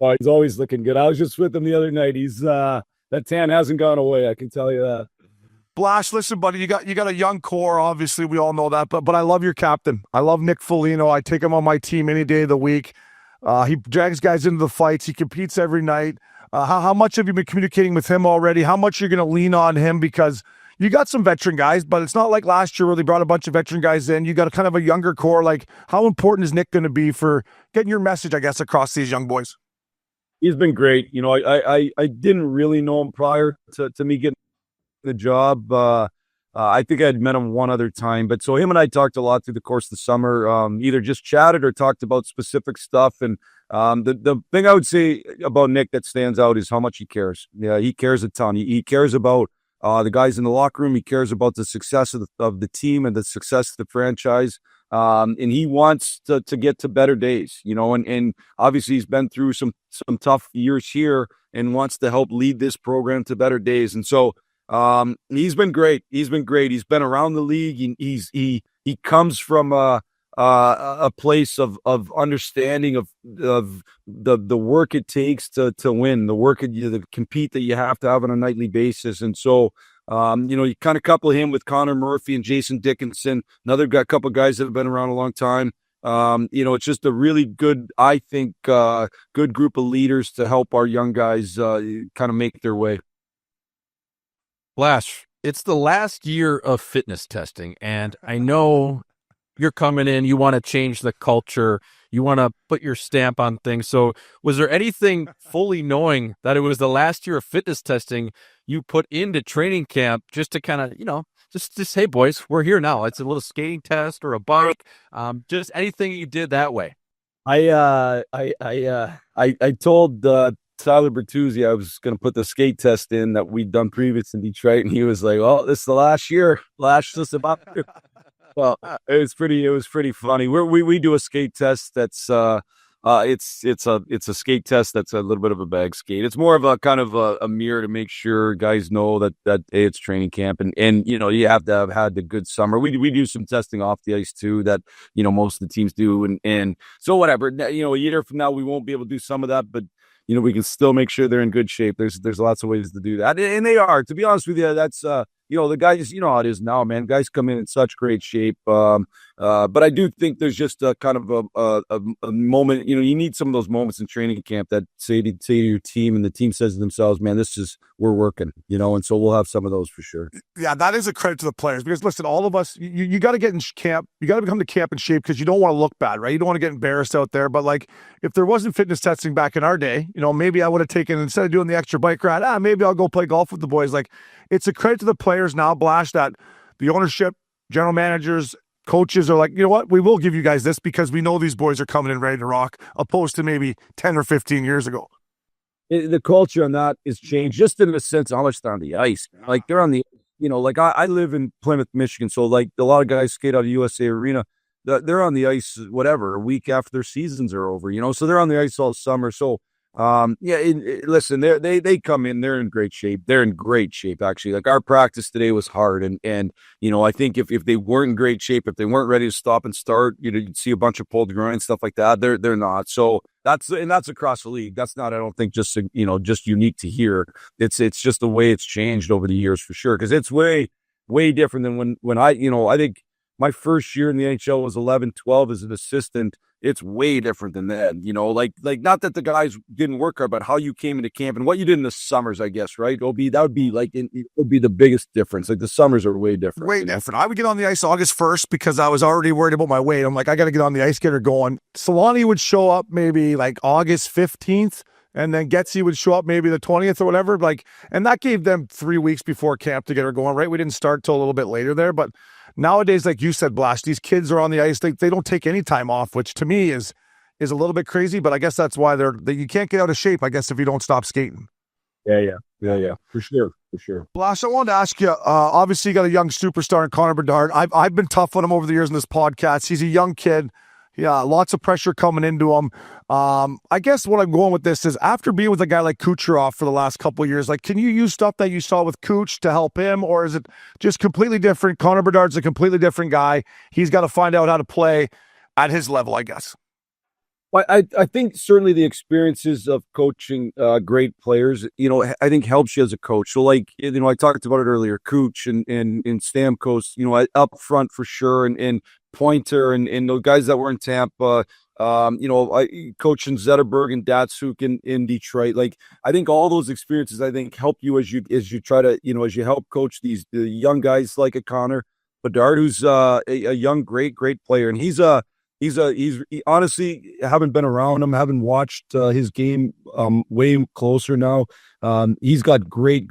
Oh, he's always looking good. I was just with him the other night. He's that tan hasn't gone away. I can tell you that. Blash, listen, buddy, you got a young core. Obviously, we all know that, but I love your captain. I love Nick Foligno. I take him on my team any day of the week. He drags guys into the fights. He competes every night. How much have you been communicating with him already? How much you're going to lean on him? Because you got some veteran guys, but it's not like last year where they brought a bunch of veteran guys in. You got a kind of a younger core. Like, how important is Nick going to be for getting your message, I guess, across these young boys? He's been great. I didn't really know him prior to me getting the job. I think I'd met him one other time, but so him and I talked a lot through the course of the summer, either just chatted or talked about specific stuff. And the thing I would say about Nick that stands out is how much he cares. Yeah, he cares a ton. He cares about the guys in the locker room. He cares about the success of the team and the success of the franchise. And he wants to get to better days, and obviously he's been through some tough years here and wants to help lead this program to better days. And so he's been great. He's been around the league. He comes from a place of understanding of the work it takes to win, the work the compete that you have to have on a nightly basis. And so you kind of couple him with Connor Murphy and Jason Dickinson, another couple guys that have been around a long time. It's just a really good, I think, good group of leaders to help our young guys kind of make their way. Blash, it's the last year of fitness testing, and I know you're coming in, you want to change the culture, you want to put your stamp on things. So was there anything fully knowing that it was the last year of fitness testing you put into training camp just to kind of, just hey boys, we're here now. It's a little skating test or a bike, just anything you did that way. I told Tyler Bertuzzi I was going to put the skate test in that we'd done previous in Detroit, and he was like, "Oh, this is the last year. Just about." Well, it was pretty funny. We do a skate test that's it's a skate test that's a little bit of a bag skate. It's more of a kind of a mirror to make sure guys know that hey, it's training camp, and you have to have had the good summer. We do some testing off the ice too that most of the teams do, and so whatever. A year from now we won't be able to do some of that, but we can still make sure they're in good shape. There's lots of ways to do that, and they are. To be honest with you, that's the guys. You know how it is now, man. Guys come in such great shape. But I do think there's just a kind of a moment. You need some of those moments in training camp that say to your team, and the team says to themselves, "Man, we're working." And so we'll have some of those for sure. Yeah, that is a credit to the players because listen, all of us, you got to get in camp. You got to come to camp in shape because you don't want to look bad, right? You don't want to get embarrassed out there. But like, if there wasn't fitness testing back in our day, maybe I would have taken, instead of doing the extra bike ride, maybe I'll go play golf with the boys. Like, it's a credit to the players now, Blash, that the ownership, general managers, coaches are like, you know what, we will give you guys this because we know these boys are coming in ready to rock, opposed to maybe 10 or 15 years ago. The culture on that is changed just in the sense of how much they're on the ice. Like they're on the, like I live in Plymouth, Michigan. So like a lot of guys skate out of USA Arena. They're on the ice, whatever, a week after their seasons are over, so they're on the ice all summer. So, listen, they come in, they're in great shape. They're in great shape, actually. Like our practice today was hard. And I think if they weren't in great shape, if they weren't ready to stop and start, you'd see a bunch of pulled groin, stuff like that. They're not. So that's across the league. That's not, I don't think just unique to here. It's just the way it's changed over the years for sure. Cause it's way, way different than when I think my first year in the NHL was 11, 12 as an assistant. It's way different than that, like not that the guys didn't work hard, but how you came into camp and what you did in the summers, I guess, right? That would be the biggest difference. Like the summers are way different. Way different. I would get on the ice August 1st because I was already worried about my weight. I'm like, I got to get on the ice, get her going. Solani would show up maybe like August 15th. And then Getsy would show up maybe the 20th or whatever. And that gave them 3 weeks before camp to get her going, right? We didn't start till a little bit later there. But nowadays, like you said, Blash, these kids are on the ice. They don't take any time off, which to me is a little bit crazy. But I guess that's why you can't get out of shape, I guess, if you don't stop skating. Yeah. For sure. Blash, I wanted to ask you, obviously you got a young superstar in Connor Bedard. I've been tough on him over the years in this podcast. He's a young kid. Yeah, lots of pressure coming into him. I guess what I'm going with this is after being with a guy like Kucherov for the last couple of years, like, can you use stuff that you saw with Kuch to help him, or is it just completely different? Connor Bedard's a completely different guy. He's got to find out how to play at his level, I guess. I think certainly the experiences of coaching great players, I think helps you as a coach. So like, I talked about it earlier, Kuch and Stamkos, up front for sure, and Pointer and the guys that were in Tampa, coaching Zetterberg and Datsuk in Detroit. Like, I think all those experiences, help you as you try to, as you help coach the young guys like a Connor Bedard, who's a young, great player. And he's honestly, haven't been around him, haven't watched his game way closer now. He's got great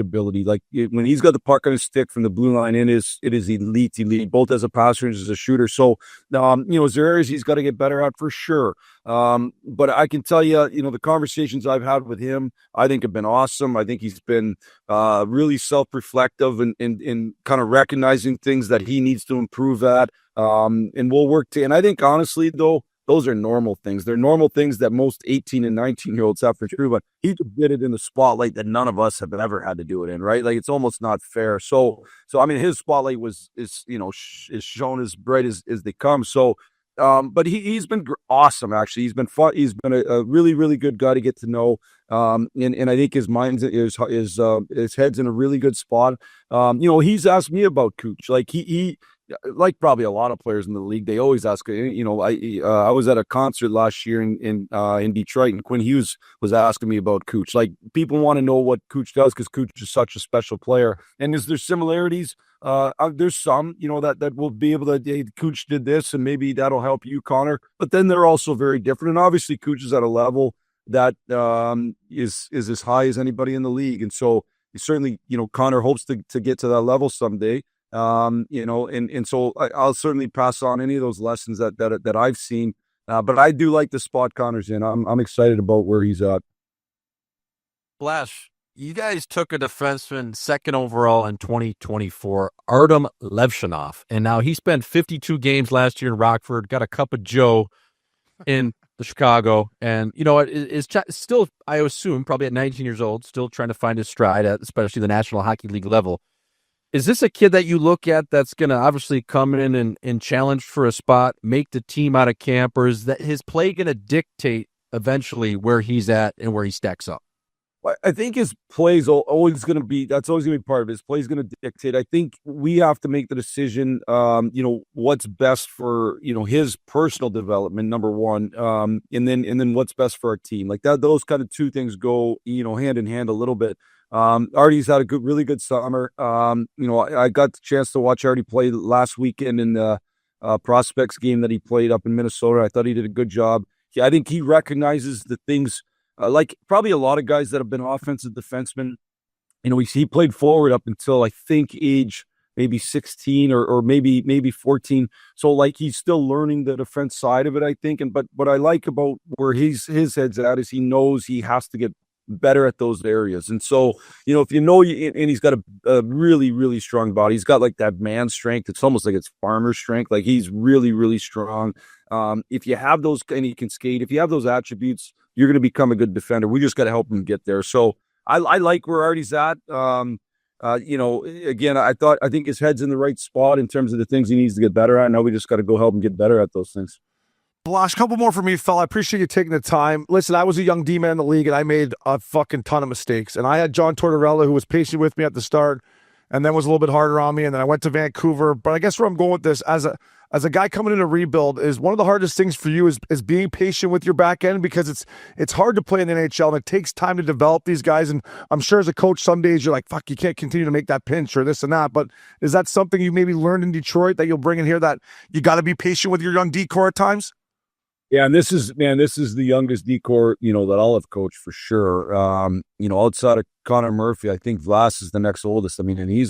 ability. Like when he's got the puck on his stick from the blue line, it is elite, both as a passer and as a shooter. So, is there areas he's got to get better at for sure. But I can tell you, the conversations I've had with him, I think have been awesome. I think he's been really self-reflective and kind of recognizing things that he needs to improve at. And we'll work and I think honestly though, those are normal things. They're normal things that most 18 and 19-year-olds have to do, but he did it in the spotlight that none of us have ever had to do it in, right? Like it's almost not fair. So I mean, his spotlight is shown as bright as they come. So, but he's been awesome. Actually, he's been fun. He's been a really, really good guy to get to know. And I think his his head's in a really good spot. He's asked me about Kuch. Like he like probably a lot of players in the league, they always ask. I was at a concert last year in Detroit, and Quinn Hughes was asking me about Kuch. Like people want to know what Kuch does because Kuch is such a special player. And is there similarities? There's some, that will be able to. Hey, Kuch did this, and maybe that'll help you, Connor. But then they're also very different. And obviously, Kuch is at a level that is as high as anybody in the league. And so certainly, Connor hopes to get to that level someday. And so I'll certainly pass on any of those lessons that I've seen. But I do like the spot Connor's in. I'm excited about where he's at. Blash, you guys took a defenseman second overall in 2024, Artem Levshinov. And now he spent 52 games last year in Rockford, got a cup of Joe in the Chicago. And, is still, I assume, probably at 19 years old, still trying to find his stride at especially the National Hockey League level. Is this a kid that you look at that's going to obviously come in and challenge for a spot, make the team out of camp, or is that his play going to dictate eventually where he's at and where he stacks up? I think his play's always going to be, that's always going to be part of it. His play's going to dictate. I think we have to make the decision, what's best for, his personal development, number one, and then what's best for our team. Like that, those kind of two things go, hand in hand a little bit. Artie's had a really good summer. I got the chance to watch Artie play last weekend in the prospects game that he played up in Minnesota. I thought he did a good job. I think he recognizes the things, like probably a lot of guys that have been offensive defensemen. He played forward up until I think age maybe 16 or maybe 14. So like he's still learning the defense side of it, I think. But what I like about where his head's at is he knows he has to get better at those areas. And so, if and he's got a really, really strong body. He's got like that man strength. It's almost like it's farmer strength. Like he's really, really strong. If you have those, and he can skate, if you have those attributes, you're going to become a good defender. We just got to help him get there. So I like where Artie's at. Again, I think his head's in the right spot in terms of the things he needs to get better at. Now we just got to go help him get better at those things. Blash, couple more for me, fella. I appreciate you taking the time. Listen, I was a young D-man in the league, and I made a fucking ton of mistakes. And I had John Tortorella, who was patient with me at the start, and then was a little bit harder on me. And then I went to Vancouver. But I guess where I'm going with this, as a guy coming in a rebuild, is one of the hardest things for you is being patient with your back end, because it's hard to play in the NHL, and it takes time to develop these guys. And I'm sure as a coach, some days you're like, fuck, you can't continue to make that pinch or this and that. But is that something you maybe learned in Detroit that you'll bring in here, that you got to be patient with your young D-core at times? Yeah, and this is the youngest D-core, that I'll have coached for sure. Outside of Connor Murphy, I think Vlas is the next oldest. I think he's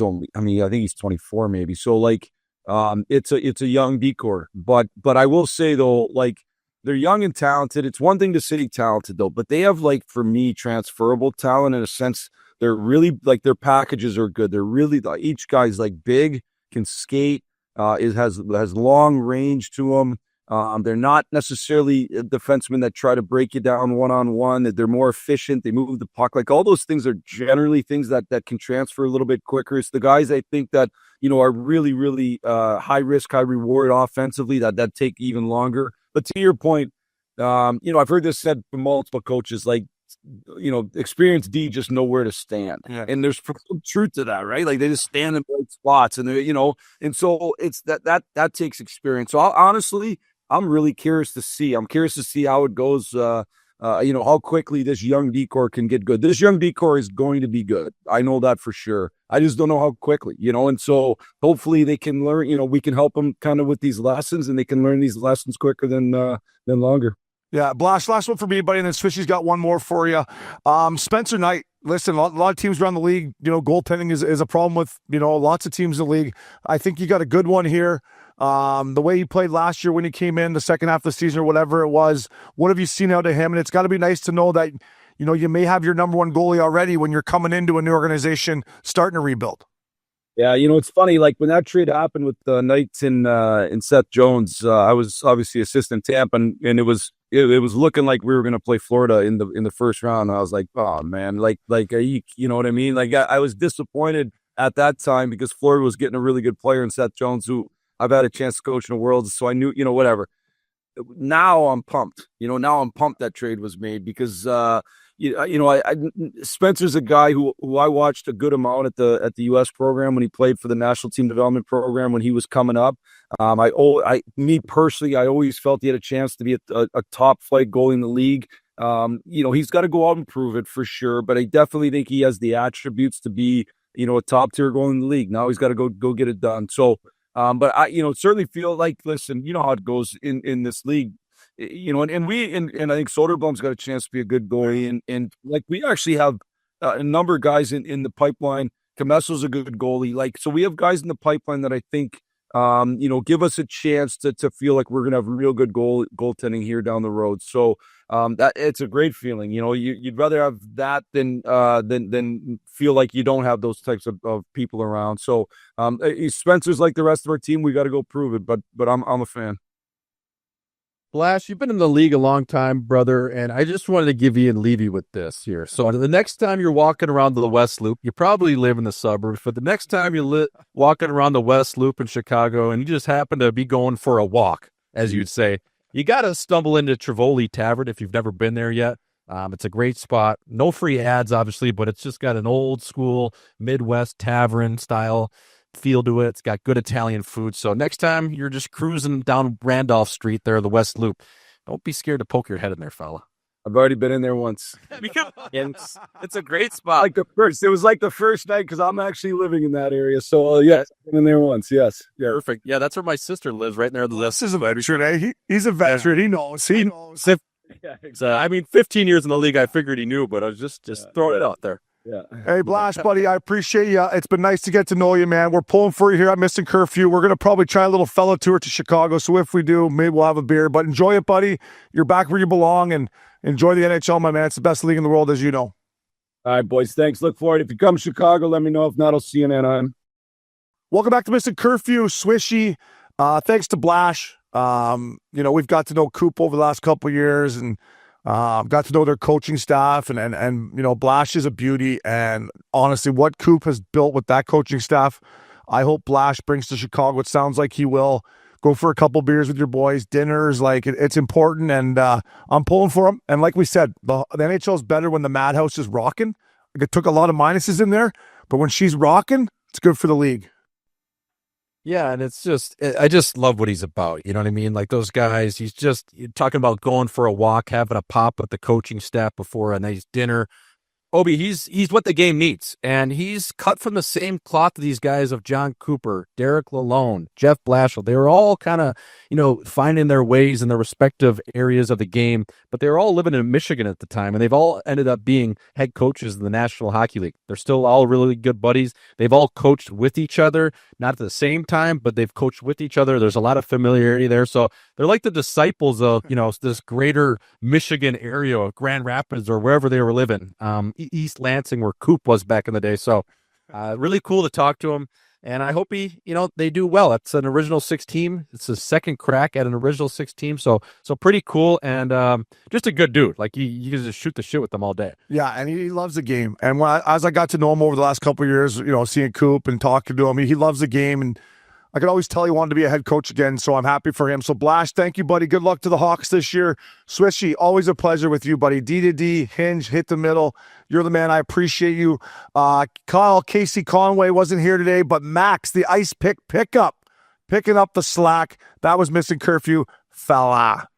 24 maybe. So like, it's a young D-core, but I will say though, like they're young and talented. It's one thing to say talented though, but they have, like, for me, transferable talent in a sense. They're really, like, their packages are good. They're really, each guy's like big, can skate, has long range to them. They're not necessarily defensemen that try to break you down one-on-one. They're more efficient. They move the puck. Like, all those things are generally things that can transfer a little bit quicker. It's the guys, I think, that, are really, really high risk, high reward offensively that take even longer. But to your point, I've heard this said from multiple coaches, like, experienced D just know where to stand. Yeah. And there's some truth to that, right? Like, they just stand in both spots, and and so it's that takes experience. So honestly, I'm really curious to see. I'm curious to see how it goes, how quickly this young D-core can get good. This young D-core is going to be good. I know that for sure. I just don't know how quickly, and so hopefully they can learn, we can help them kind of with these lessons, and they can learn these lessons quicker than longer. Yeah, Blash, last one for me, buddy, and then Swishy's got one more for you. Spencer Knight, listen, a lot of teams around the league, goaltending is a problem with, lots of teams in the league. I think you got a good one here. The way he played last year when he came in the second half of the season or whatever it was, what have you seen out of him? And it's got to be nice to know that, you may have your number one goalie already when you're coming into a new organization starting to rebuild. Yeah, it's funny. Like, when that trade happened with the Knights and Seth Jones, I was obviously assistant Tampa, and it was looking like we were going to play Florida in the first round. I was like, oh man, like you know what I mean? Like, I was disappointed at that time because Florida was getting a really good player in Seth Jones, who I've had a chance to coach in the world, so I knew, whatever. Now I'm pumped. Now I'm pumped that trade was made because Spencer's a guy who I watched a good amount at the U.S. program when he played for the national team development program when he was coming up. Me personally, I always felt he had a chance to be a top flight goalie in the league. He's got to go out and prove it for sure, but I definitely think he has the attributes to be, a top tier goalie in the league. Now he's got to go get it done. So, but I, certainly feel like, listen, how it goes in this league. And I think Soderblom's got a chance to be a good goalie, and like, we actually have a number of guys in the pipeline. Comesso's a good goalie, like, so we have guys in the pipeline that I think give us a chance to feel like we're gonna have real good goaltending here down the road. So that it's a great feeling. You'd rather have that than feel like you don't have those types of people around. So Spencer's like the rest of our team. We got to go prove it, but I'm a fan. Blash, you've been in the league a long time, brother, and I just wanted to give you and leave you with this here. So the next time you're walking around the West Loop, you probably live in the suburbs, but the next time you're walking around the West Loop in Chicago and you just happen to be going for a walk, as you'd say, You got to stumble into Trivoli Tavern if you've never been there yet. It's a great spot. No free ads, obviously, but it's just got an old school Midwest tavern style feel to it. It's got good Italian food. So next time you're just cruising down Randolph Street there, the West Loop, don't be scared to poke your head in there, fella. I've already been in there once. It's a great spot. It was like the first night because I'm actually living in that area. So yes, I've been in there once. Yes, yeah. Perfect. Yeah, that's where my sister lives, right there. This is a veteran. Eh? He's a veteran. He knows. He knows. Yeah, I mean, 15 years in the league, I figured he knew, but I was just throwing it out there. Yeah. Hey, Blash, buddy, I appreciate you. It's been nice to get to know you, man. We're pulling for you here at Missin Curfew. We're going to probably try a little fellow tour to Chicago. So if we do, maybe we'll have a beer. But enjoy it, buddy. You're back where you belong, and enjoy the NHL, my man. It's the best league in the world, as you know. All right, boys. Thanks. Look forward. If you come to Chicago, let me know. If not, I'll see you in Anaheim. Welcome back to Missin Curfew. Swishy. Thanks to Blash. We've got to know Coop over the last couple of years, and got to know their coaching staff, and Blash is a beauty. And honestly, what Coop has built with that coaching staff, I hope Blash brings to Chicago. It sounds like he will. Go for a couple beers with your boys, dinners, it's important, and I'm pulling for him. And like we said, the NHL is better when the Madhouse is rocking. It took a lot of minuses in there, but when she's rocking, it's good for the league. Yeah, and I just love what he's about. You know what I mean? Like those guys, you're talking about going for a walk, having a pop with the coaching staff before a nice dinner. Obi, he's what the game needs, and he's cut from the same cloth of these guys of John Cooper, Derek Lalonde, Jeff Blashill. They were all kind of, finding their ways in their respective areas of the game, but they were all living in Michigan at the time, and they've all ended up being head coaches in the National Hockey League. They're still all really good buddies. They've all coached with each other, not at the same time, but they've coached with each other. There's a lot of familiarity there, so they're like the disciples of, this greater Michigan area, of Grand Rapids or wherever they were living. East Lansing, where Coop was back in the day. So really cool to talk to him. And I hope they do well. It's an original six team. It's a second crack at an original six team. So pretty cool. And just a good dude. Like you can just shoot the shit with them all day. Yeah. And he loves the game. And as I got to know him over the last couple of years, seeing Coop and talking to him, he loves the game. And I could always tell he wanted to be a head coach again, so I'm happy for him. So, Blash, thank you, buddy. Good luck to the Hawks this year. Swishy, always a pleasure with you, buddy. D to D, Hinge, hit the middle. You're the man. I appreciate you. Casey Conway wasn't here today, but Max, the ice pickup, picking up the slack. That was Missin Curfew. Fella.